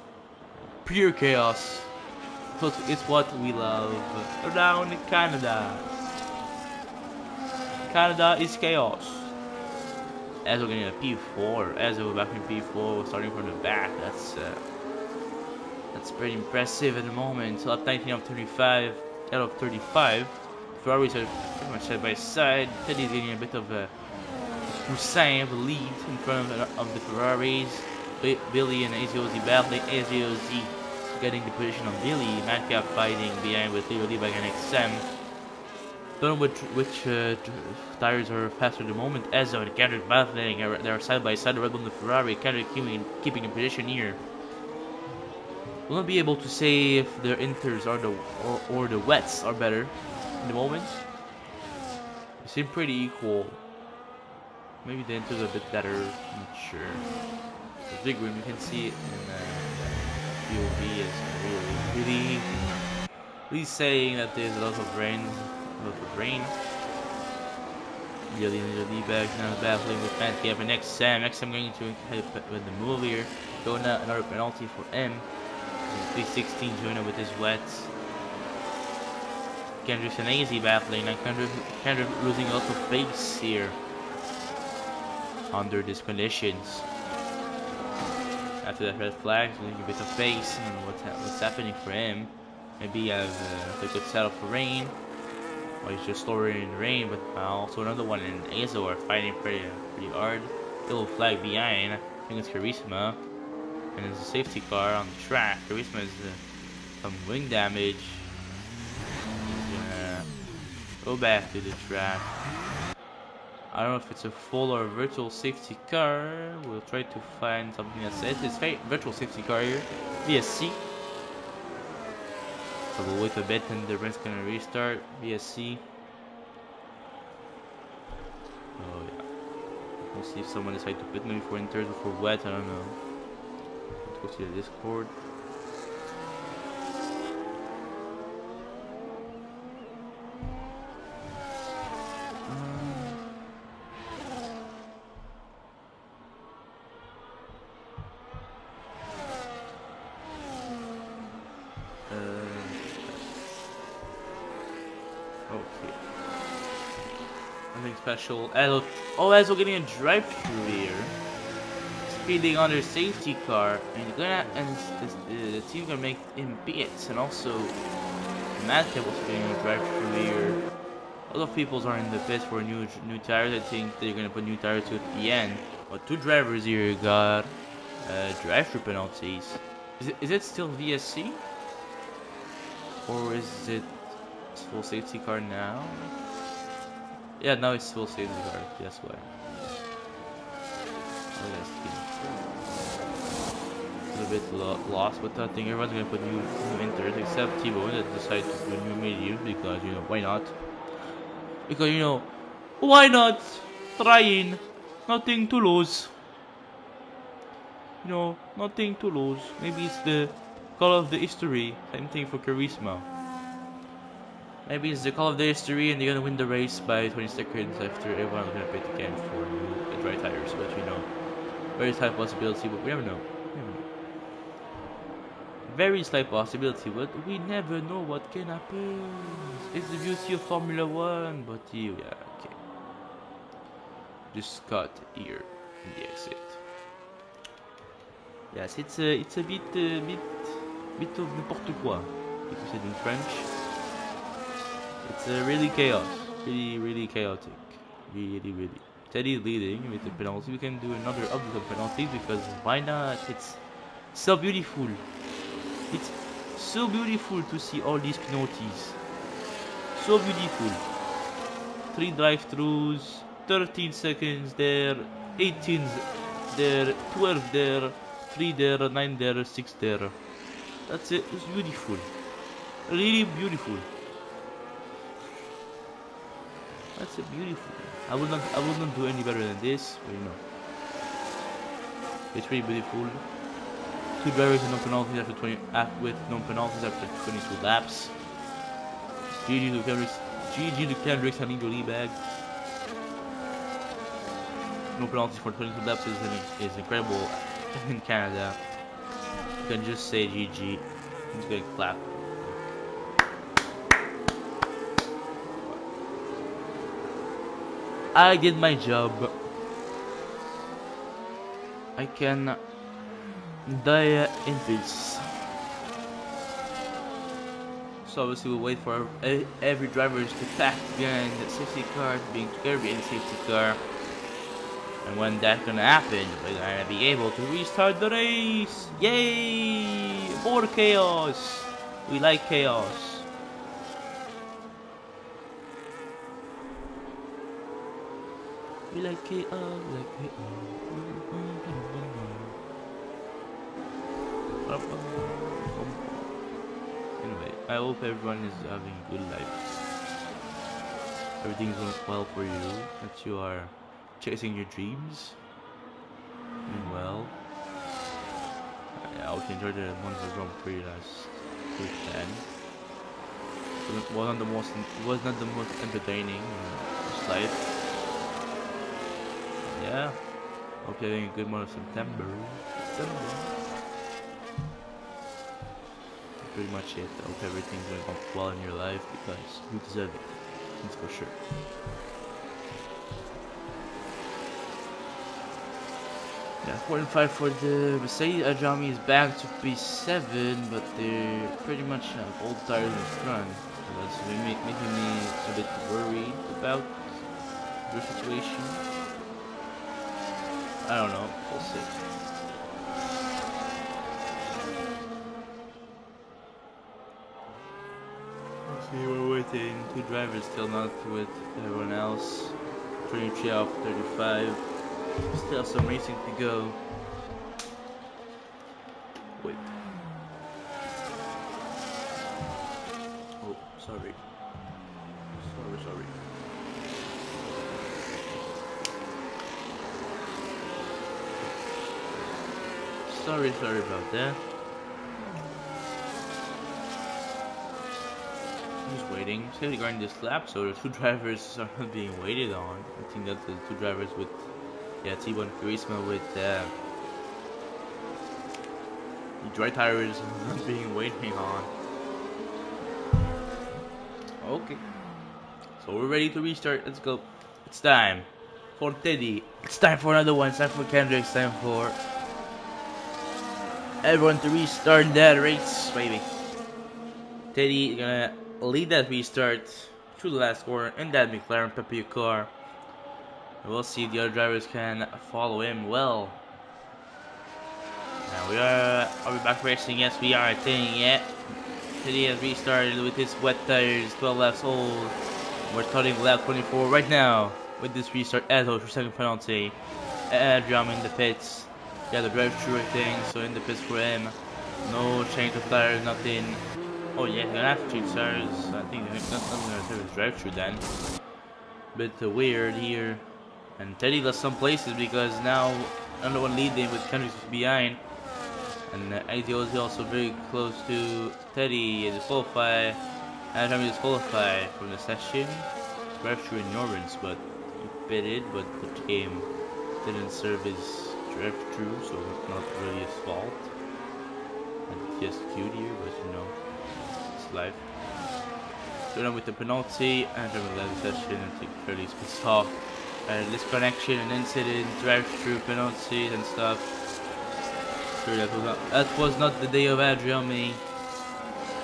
pure chaos. But it's what we love around Canada. Canada is chaos. As we're getting a P4, as we're back in P4, starting from the back. That's pretty impressive at the moment. So up 19 of 35 out of 35. Ferraris are pretty much side by side. Teddy's getting a bit of a Hussein of a lead in front of the Ferraris. Billy and AZOZ battling. AZOZ getting the position on Billy. Madcap fighting behind with Leo Liebag and XM. Don't know which tires are faster at the moment. Ezzo and Kendrick battling. They're side by side. The Red Bull and the Ferrari. Kendrick keeping the position here. We'll not be able to say if the inters are or the wets are better in the moment. They seem pretty equal. Maybe the inters are a bit better. I'm not sure. The big room, you can see it in POV is really saying that there's a lot of rain. Really back now battling with Madcap and XM. XM going to hit with the move here. Jonah, another penalty for him. 316 Jonah with his wets. Kendrick and AZ battling. Now Kendrick losing a lot of pace here under these conditions. After that red flag, losing a bit of pace. And what's happening for him? Maybe he has a good setup for rain. Or he's just slower in the rain, but also another one in Azo are fighting pretty hard. Little flag behind. I think it's Charisma. And there's a safety car on the track. Charisma has some wing damage. He's gonna go back to the track. I don't know if it's a full or virtual safety car. We'll try to find something that says it's virtual safety car here. VSC. So we'll wait a bit and the race gonna restart. VSC. Oh yeah. We'll see if someone decides to pit maybe for inters or for wet. I don't know. Let's go see the Discord. Okay. Nothing special. Ezzo getting a drive-through here. Speeding on their safety car. And the team gonna make him pits. And also Madcap also getting a drive-through here. A lot of people are in the pits for new tires. I think they're gonna put new tires at the end. But two drivers here got drive-through penalties. Is it still VSC? Or is it full safety car now? Yeah, now it's full safety car. That's why. A little bit lost, but I think everyone's gonna put new inters except T-Bone that decided to put new mediums because why not? Because why not? Trying, nothing to lose. Nothing to lose. Maybe it's the call of the history. Same thing for Charisma. Maybe it's the call of the history and they're gonna win the race by 20 seconds after everyone's gonna pit again for new dry tires. But very slight possibility, but we never know. Very slight possibility, but we never know what can happen. It's the beauty of Formula 1, but yeah, okay. Just cut here in the exit. Yes, it's a bit of n'importe quoi, like we said in French. It's really chaos, really chaotic, really. Teddy leading with the penalty. We can do another update of penalties because why not? It's so beautiful. It's so beautiful to see all these penalties. So beautiful. 3 drive-throughs, 13 seconds there, 18 there, 12 there, 3 there, 9 there, 6 there. That's it. It's beautiful. Really beautiful. That's it. Beautiful. I would not do any better than this, but you know. It's really beautiful. 2 drivers with no penalties after 20 with no penalties after 22 laps. GG to Kendricks and Nico Liebag. No penalties for 22 laps is incredible in Canada. You can just say GG. I'm just gonna clap. I did my job. I can die in peace. So obviously we'll wait for every driver to pack behind the safety car, being together in the safety car. And when that's gonna happen, we're gonna be able to restart the race! Yay! More chaos! We like chaos. We like chaos, Anyway, I hope everyone is having a good life. Everything's going well for you, that you are chasing your dreams. Doing well. I hope you enjoyed the Monaco Grand Prix last weekend. It was not the most entertaining in life. Yeah. Hope you're having a good month of September. Pretty much it. I hope everything's going well in your life because you deserve it. That's for sure. Yeah, 4 and 5 for the Mercedes. Ajami is back to P7, but they pretty much have old tires in front. So that's making me a bit worried about their situation. I don't know. We'll see. See, we're waiting. 2 drivers still not with everyone else. 23 off 35. Still some racing to go. Wait. Oh, sorry. Sorry about that. Just waiting. Safety car in this lap, so the 2 drivers are not being waited on. I think that the 2 drivers with T1 Charisma with the dry tires not being waiting on. Okay. So we're ready to restart. Let's go. It's time for Teddy. It's time for another one. It's time for Kendrick. It's time for everyone to restart that race, baby. Teddy gonna lead that restart through the last corner in that McLaren Pepe car. We'll see if the other drivers can follow him well. Now are we back racing? Yes, we are. I think, yeah. Teddy has restarted with his wet tires, 12 laps old. We're starting lap 24 right now with this restart. Edo for second penalty. Adrian in the pits. Yeah, the drive-through thing, so in the pits for him. No change of tires, nothing. Oh yeah, he's gonna have to change tires. I think that's not gonna serve his drive-through then. Bit weird here. And Teddy lost some places because now another one leading with Kendrick behind. And ATO is also very close to Teddy. Disqualified. And trying to disqualify from the session. Drive-through endurance, but he pitted, but the game didn't serve his drive-through, so not really his fault. And just cute here, but you know, it's life. So now with the penalty and the 11th session, I think Curly's pissed off. Disconnection and incident, drive-through penalties and stuff. Sure, that was not the day of Adrian May.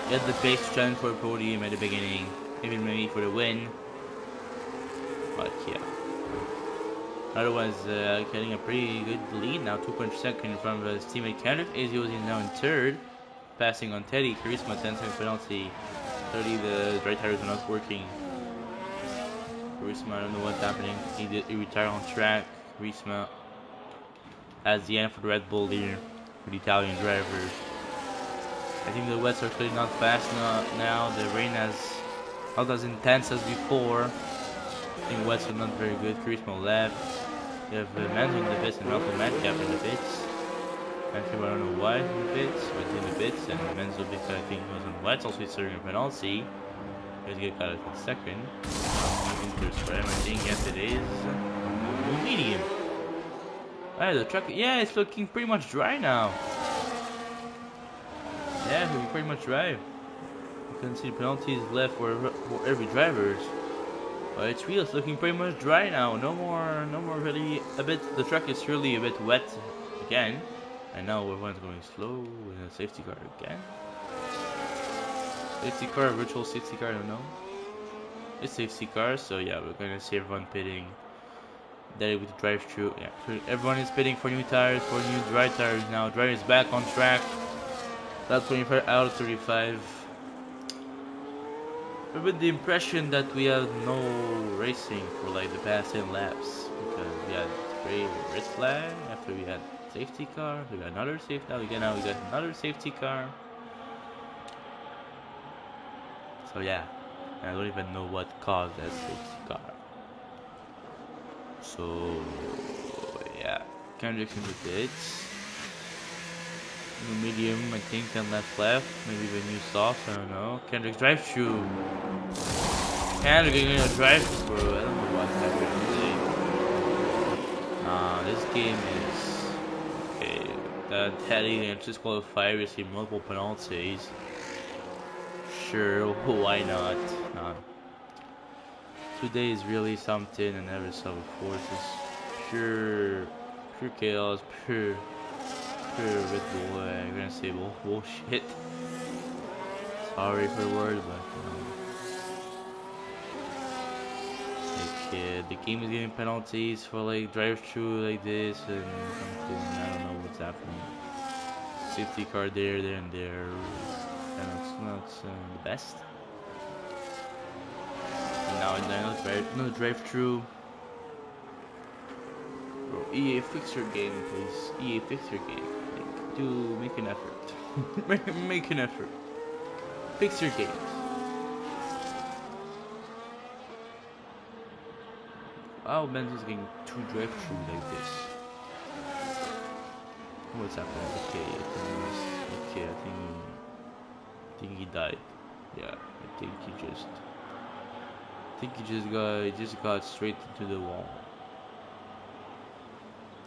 He had the pace to challenge for a podium at the beginning, even maybe for the win. But yeah. Otherwise, getting a pretty good lead now, 2.2 seconds from his teammate Kendrick. AZO is now in third, passing on Teddy. Charisma, 10-second penalty. 30, the right tires are not working. Charisma, I don't know what's happening. He retired on track. Charisma has the end for the Red Bull here for the Italian drivers. I think the wets are clearly not fast now. The rain has not as intense as before. I think wets are not very good. Charisma left. You have Menzo in the pits and Ralph Madcap in the pits. Madcap, I don't know why in the pits, but in the pits. And Menzo, because I think he was on wets, also serving a penalty. He's going to cut it in second. Inters for him, I think. Yes, it is. Medium. Alright, the truck, yeah, it's looking pretty much dry now. Yeah, it's looking pretty much dry. You can see the penalties left for every driver's. But its wheels looking pretty much dry now. No more really a bit. The track is really a bit wet again. And now everyone's going slow with a safety car again. Safety car, virtual safety car, I don't know. It's safety car, so yeah, we're gonna see everyone pitting. That with the drive through. Yeah, so everyone is pitting for new tires, for new dry tires now. Driver is back on track. Lap 25 out of 35. With the impression that we had no racing for like the past 10 laps because we had red flag after we had safety car. We got another safety. Now we got another safety car. So yeah, I don't even know what caused that safety car. So yeah, Kendrick's in the pits. New medium, I think, 10 laps left. Maybe the new soft, I don't know. Kendrick's drive through. Kendrick is gonna drive through. I don't know what's happening today. This game is okay. That Teddy and disqualified, received multiple penalties. Sure, why not? Today is really something, and every summer forces pure chaos, pure Red Bull. I'm gonna say bullshit. Sorry for the word, but like, the game is getting penalties for like drive through like this and something. I don't know what's happening. Safety car there, and there. And it's not the best. And now another drive through. Bro, EA, fix your game, please. EA, fix your game. To make an effort. make an effort. Fix your games. Wow, Benzo's getting 2 drive through like this. What's happening? Okay, I think he died. Yeah, I think he just got straight into the wall.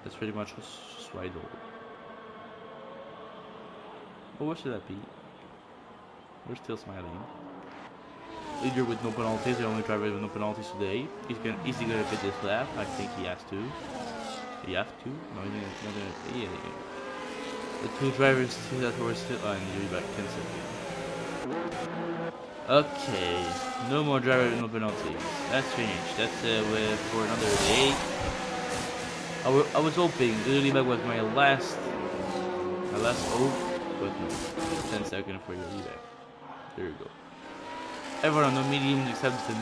That's pretty much what's right over. But what should that be? We're still smiling. Leader with no penalties, the only driver with no penalties today. Is he gonna fit this lap? I think he has to. You have to? No, he's not gonna. Yeah. The 2 drivers that were still. Oh, and you're back 10 seconds. Okay. No more driver with no penalties. That's finished. That's for another day. I was hoping Lily Bag was my last hope, but no. 10 seconds for your evac. There you go. Everyone on the mediums except the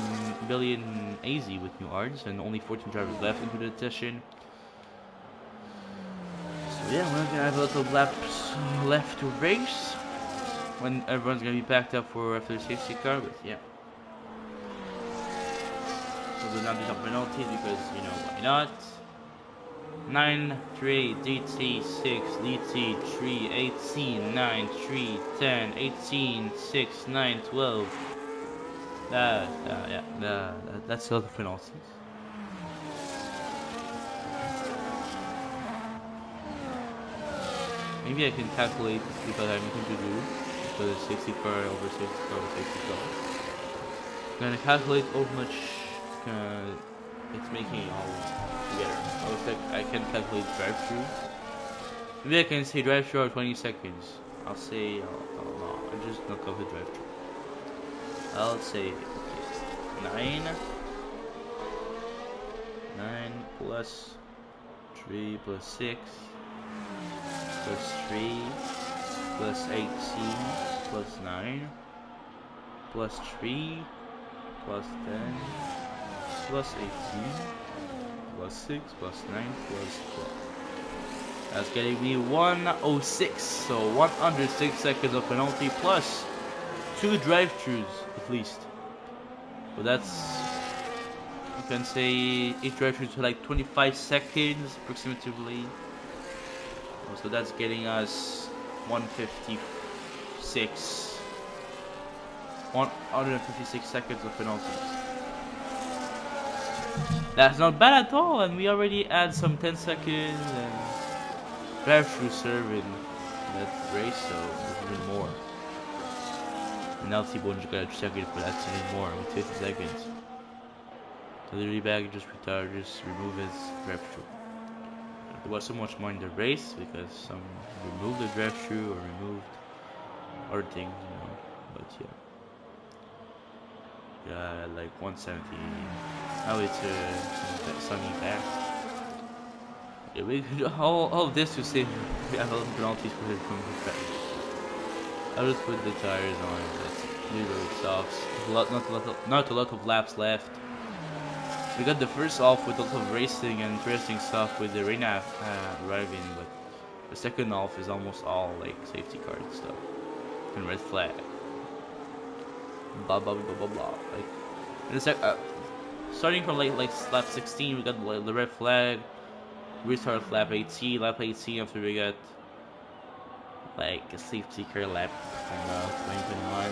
Billion AZ with new arts, and only 14 drivers left into the session. So yeah, we're gonna have a lot of laps left to race when everyone's gonna be packed up for after the safety car. But yeah, so we'll not do some penalties because why not? 9, 3, DT, 6, DT, 3, 18, 9, 3, 10, 18, 6, 9, 12. That's a lot of penalties. Maybe I can calculate because I have nothing to do. Because it's safety car over safety car over safety car. I'm gonna calculate how much it's making all together. I can calculate drive-through. Maybe I can say drive through 20 seconds. I'll say, no, I'm just not going to drive through. I'll say, okay, 9 plus 3 plus 6 plus 3 plus 18 plus 9 plus 3 plus 10 plus 18 plus 6 plus 9 plus 12. That's getting me 106, so 106 seconds of penalty plus 2 drive-thrus at least. So that's, you can say, each drive-thru to like 25 seconds approximately. So that's getting us 156 seconds of penalties. That's not bad at all, and we already add some 10 seconds and drive-thru serve in that race, so there's even more. And now T-Bone just got a second, but that's even more with 50 seconds. So literally back just retire, just remove his drive-thru. There was so much more in the race because some removed the drive-thru or removed other things, you know. But yeah, like 170. Now it's sunny back. Yeah, we all this to say we have a lot of penalties for from the track. I'll just put the tires on. That's literally soft. Not a lot of laps left. We got the first off with a lot of racing and interesting stuff with the arena arriving, but the second off is almost all like safety car stuff and red flag. Blah blah blah blah blah. Like in the starting from like lap 16, we got the red flag. We started lap 18. Lap 18 after we got like a safety car lap in 2021,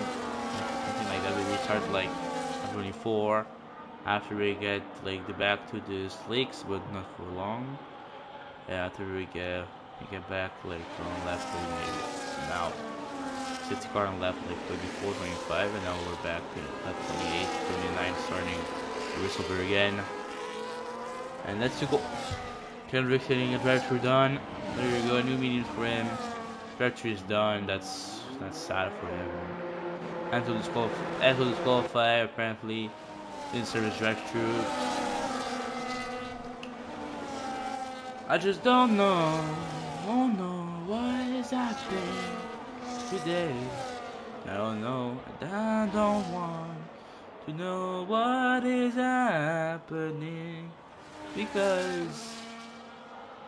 something like that. We restarted like 24. After we get like the back to the slicks, but not for long. Yeah, after we get back like on lap 28. Now safety car on lap like 24, 25, and now we're back to lap 28, 29, starting the race over again. And let's go. Kendrick hitting a drive-thru done. There you go, new mediums for him. Drive-thru is done. That's sad for him. And to disqualify apparently. Didn't service drive-thru. I just don't know. Oh no, what is happening today? I don't know. And I don't want to know what is happening because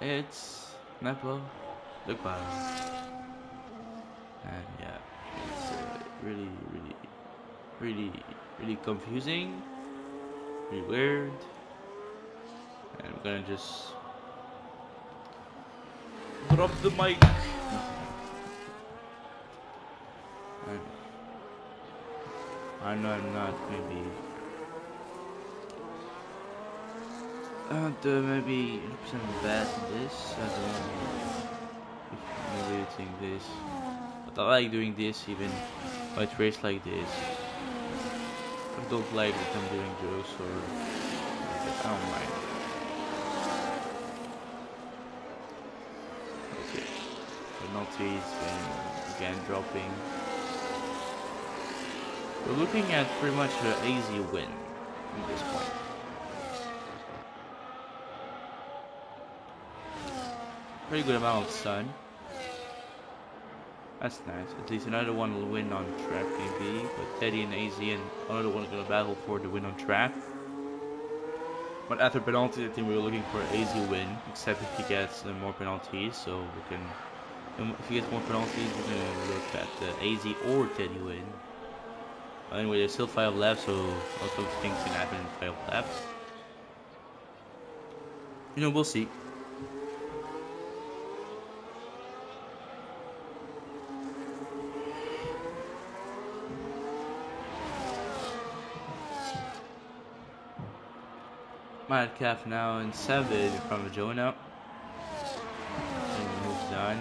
it's Nepo the Cloud. And yeah, it's really confusing. Pretty weird, and I'm gonna just drop the mic. I know I'm not maybe maybe 100% best in this. I don't know if maybe you think this, but I like doing this even when it's race like this. I don't like that I'm doing jokes or I don't mind. Okay, penalties and again dropping. We're looking at pretty much an easy win at this point. Pretty good amount of sun. That's nice. At least another one will win on track maybe, but Teddy and AZ and another one are gonna battle for the win on track. But after penalties, I think we were looking for an AZ win, except if he gets more penalties. So we can, if he gets more penalties, we're gonna look at the AZ or Teddy win. Anyway, there's still 5 laps, so also things can happen in 5 laps. You know, we'll see. Madcap now in 7 from Jonah. And moves done.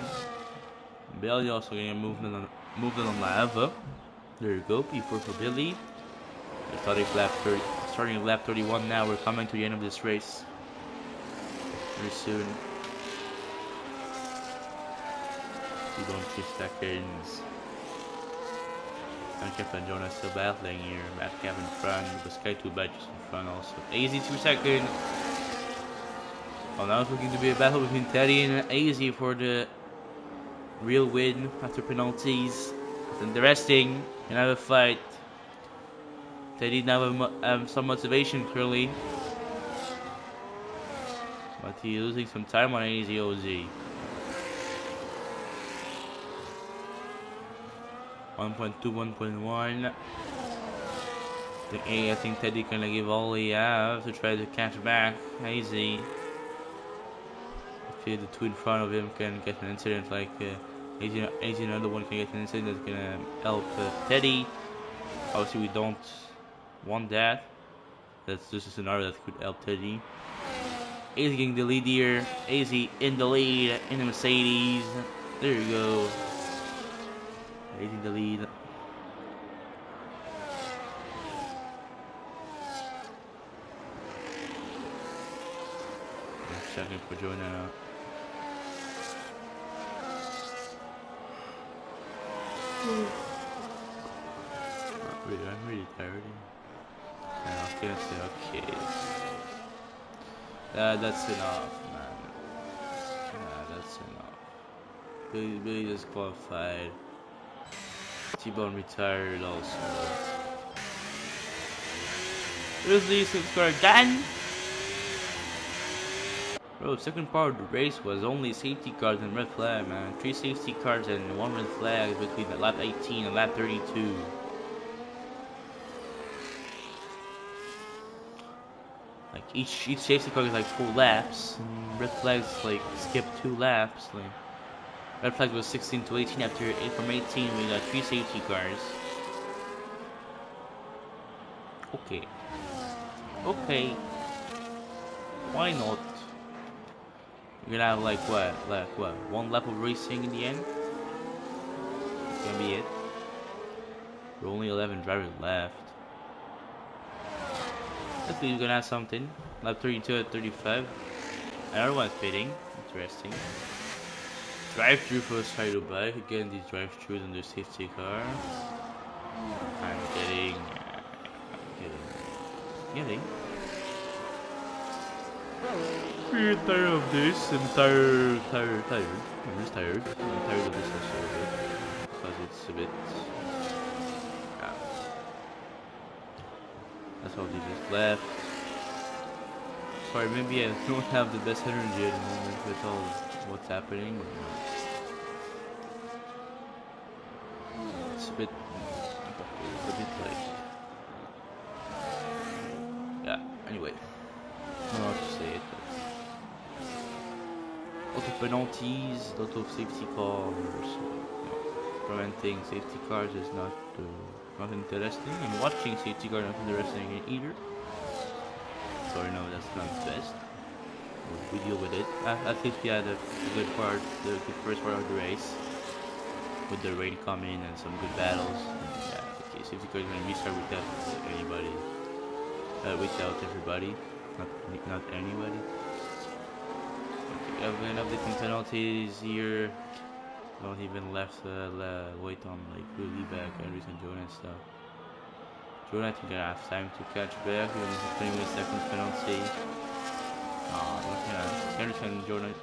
Billy also getting a movement on Lava. There you go, P4 for Billy. Starting lap 31 now. We're coming to the end of this race very soon. 2.3 seconds. And Kip and Jonah still battling here. Madcap in front, with Sky 2 badges in front also. AZ 2 seconds. Well, now it's looking to be a battle between Teddy and AZ for the real win after penalties. It's interesting. Another fight. Teddy now have some motivation clearly. But he's losing some time on AZ OZ. 1.2, 1.1. I think Teddy gonna give all he has to try to catch back AZ. If the two in front of him can get an incident like AZ another one can get an incident that's gonna help Teddy. Obviously we don't want that. That's just a scenario that could help Teddy. AZ getting the lead here. AZ in the lead in the Mercedes. There you go. AZ in the lead. Checking for Jonah. I'm really tired. Yeah, I was gonna say, okay. That's enough, man. Yeah, that's enough. Billy disqualified. T-Bone retired also. Grizzly score done. Bro, second part of the race was only safety cars and red flag, man. 3 safety cars and 1 red flag between the lap 18 and lap 32. Like each safety car is like 4 laps, and red flags like skip 2 laps. Like red flag was 16 to 18. After from 18, we got 3 safety cars. Okay. Why not? You're gonna have like what? 1 lap of racing in the end? That's gonna be it. There are only 11 drivers left. Let's see, we're gonna have something. Lap 32 at 35. Another one's pitting. Interesting. Drive-through for Cydo bike. Again, these drive-throughs in their safety car. I'm getting. Pretty tired of this. I'm tired. I'm just tired. I'm tired of this also a bit. Because it's a bit... Yeah. That's all they just left. Sorry, maybe I don't have the best energy at the moment with all what's happening. It's a bit like... Yeah, anyway. I don't know how to say it, but... A lot of penalties, a lot of safety cars. Preventing safety cars is not interesting, and watching safety cars not interesting either. Sorry, no, that's not the best. We deal with it. At least we had a good part, the first part of the race, with the rain coming and some good battles. And, yeah, okay, safety cars are gonna restart without anybody, without everybody, not anybody. I'm gonna have different penalties here. Don't even left wait on like really back Andrews and Jonah and stuff. Jonah I think gonna have time to catch back. He only has 21 seconds penalty. Andrews and Jonah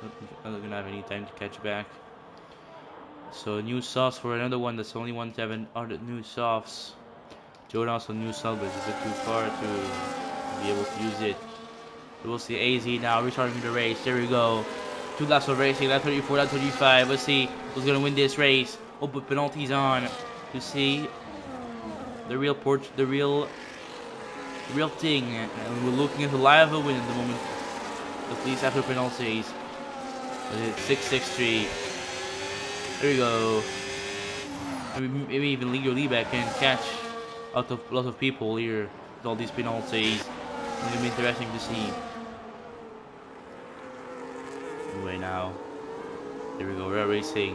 not gonna have any time to catch back. So new softs for another one that's only 1.7 other new softs. Jonah also new soft, but it's a bit too far to be able to use it. So we'll see AZ now restarting the race. There we go. 2 laps of racing, lap 34, lap 35. Let's see who's gonna win this race. Oh, but penalties on to see the real thing. And we're looking at the live win at the moment. At least after penalties. It's 6.63. There we go. Maybe even Lee back can catch out of a lot of people here with all these penalties. It's gonna be interesting to see. Anyway, now, here we go, we're racing.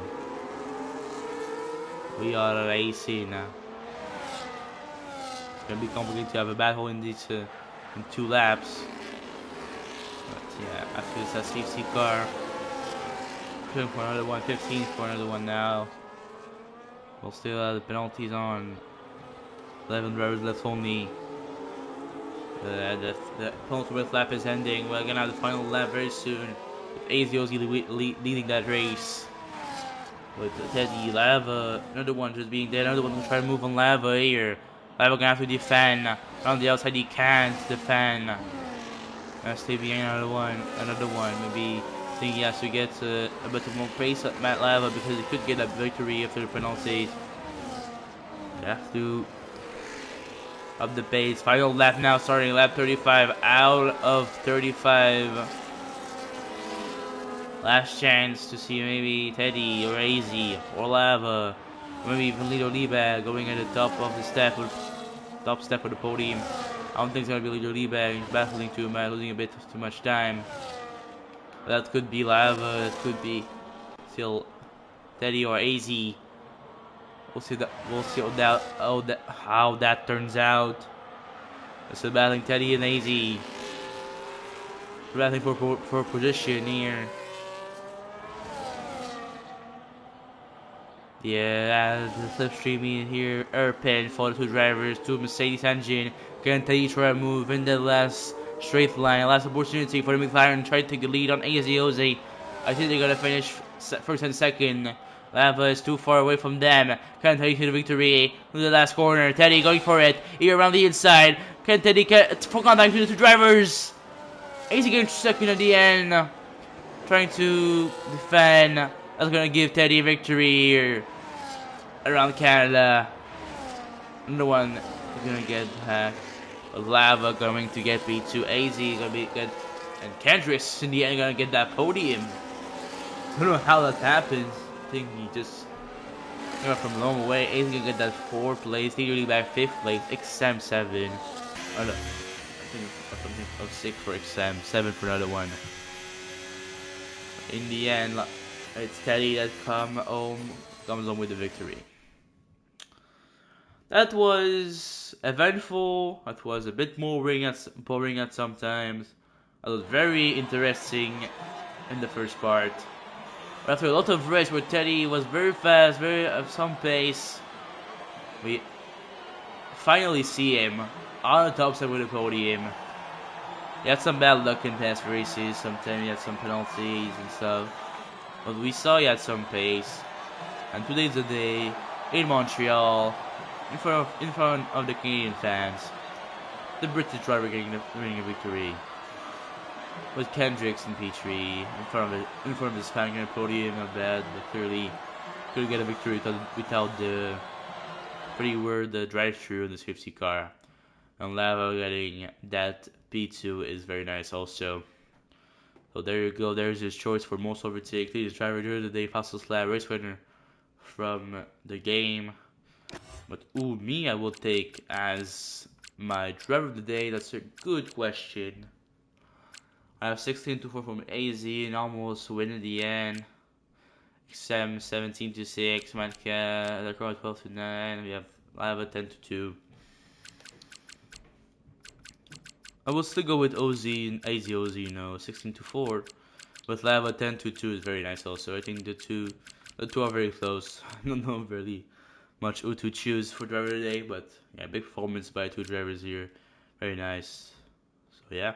We are racing now. It's gonna be complicated to have a battle in these in 2 laps. But yeah, after this safety car, 10 for another one, 15 for another one now. We'll still have the penalties on. 11 drivers left only. The penultimate lap is ending. We're gonna have the final lap very soon. With AZOZ leading that race. With Teddy, Lava, another one just being dead. Another one who's trying to move on Lava here. Lava gonna have to defend. On the outside, he can't defend. Stay behind another one. Maybe think he has to get a bit more pace at Matt Lava because he could get a victory after the penalties. You have to up the pace. Final lap now, starting lap 35 out of 35. Last chance to see maybe Teddy or AZ or Lava, or maybe even Lido Liebag going at the top of the step, or top step of the podium. I don't think it's gonna be Lido Liebag. He's battling too much, losing a bit too much time. That could be Lava. That could be still Teddy or AZ. We'll see that. We'll see how that turns out. Still battling Teddy and AZ. Battling for position here. Yeah, the slipstream here. Erpen for the two drivers, two Mercedes engine. Can Teddy try to move in the last straight line? Last opportunity for the McLaren. Try to take the lead on AZOZ. I think they're gonna finish first and second. Lava is too far away from them. Can Teddy hit the victory in the last corner? Teddy going for it. Here around the inside. Can Teddy get full contact with the two drivers? AZ getting second at the end. Trying to defend. That's gonna give Teddy a victory here around Canada. Another one is gonna get hacked. Lava going to get P2. AZ gonna be good. And Kendricks in the end gonna get that podium. I don't know how that happens. I think he just got from a long way. AZ gonna get that 4th place. He back 5th place. XM 7. Oh no. I think something of 6 for XM, 7 for another one. In the end, it's Teddy that comes home with the victory. That was eventful. That was a bit boring at sometimes. It was very interesting in the first part. But after a lot of race where Teddy was very fast, very at some pace, we finally see him on the top side with the podium. He had some bad luck in past races. Sometimes he had some penalties and stuff. But we saw he had some pace. And today's the day in Montreal, in front of the Canadian fans. The British driver getting a victory. With Kendricks and P3 in front of the Spanish podium, not bad, but clearly couldn't get a victory without the the drive-through in the safety car. And Lava getting that P2 is very nice also. So there you go, there's his choice for most overtake. Leading driver during the day, fastest lap, race winner from the game. But me, I will take as my driver of the day. That's a good question. I have 16-4 from AZ and almost win in the end. XM 17-6, Matka, the crowd 12-9. We have Lava 10-2. I will still go with OZ and AZOZ, 16-4. But Lava 10-2 is very nice also. I think the two are very close. I don't know really much who to choose for driver today, but yeah, big performance by two drivers here. Very nice. So yeah.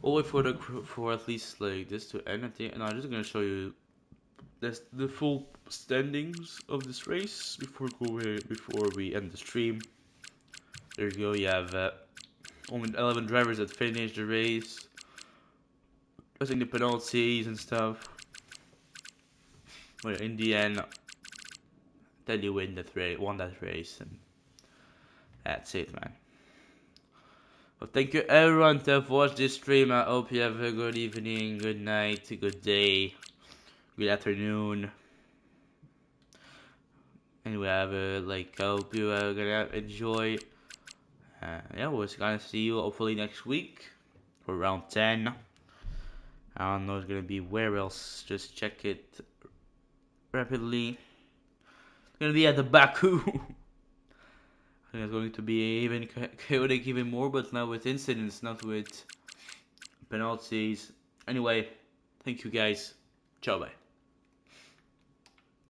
We'll wait for at least like this to end. I think, and I'm just gonna show you the full standings of this race before we end the stream. There you go. You have only 11 drivers that finished the race. I think the penalties and stuff. But in the end, Teddy won that race, and that's it, man. Well, thank you everyone to have watched this stream. I hope you have a good evening, good night, good day, good afternoon. Anyway, I hope you are gonna enjoy. Yeah, we're gonna see you hopefully next week for round 10. I don't know it's gonna be where else. Just check it rapidly. It's gonna be at the Baku. I think it's going to be even chaotic even more, but now with incidents, not with penalties. Anyway, Thank you guys. Ciao bye.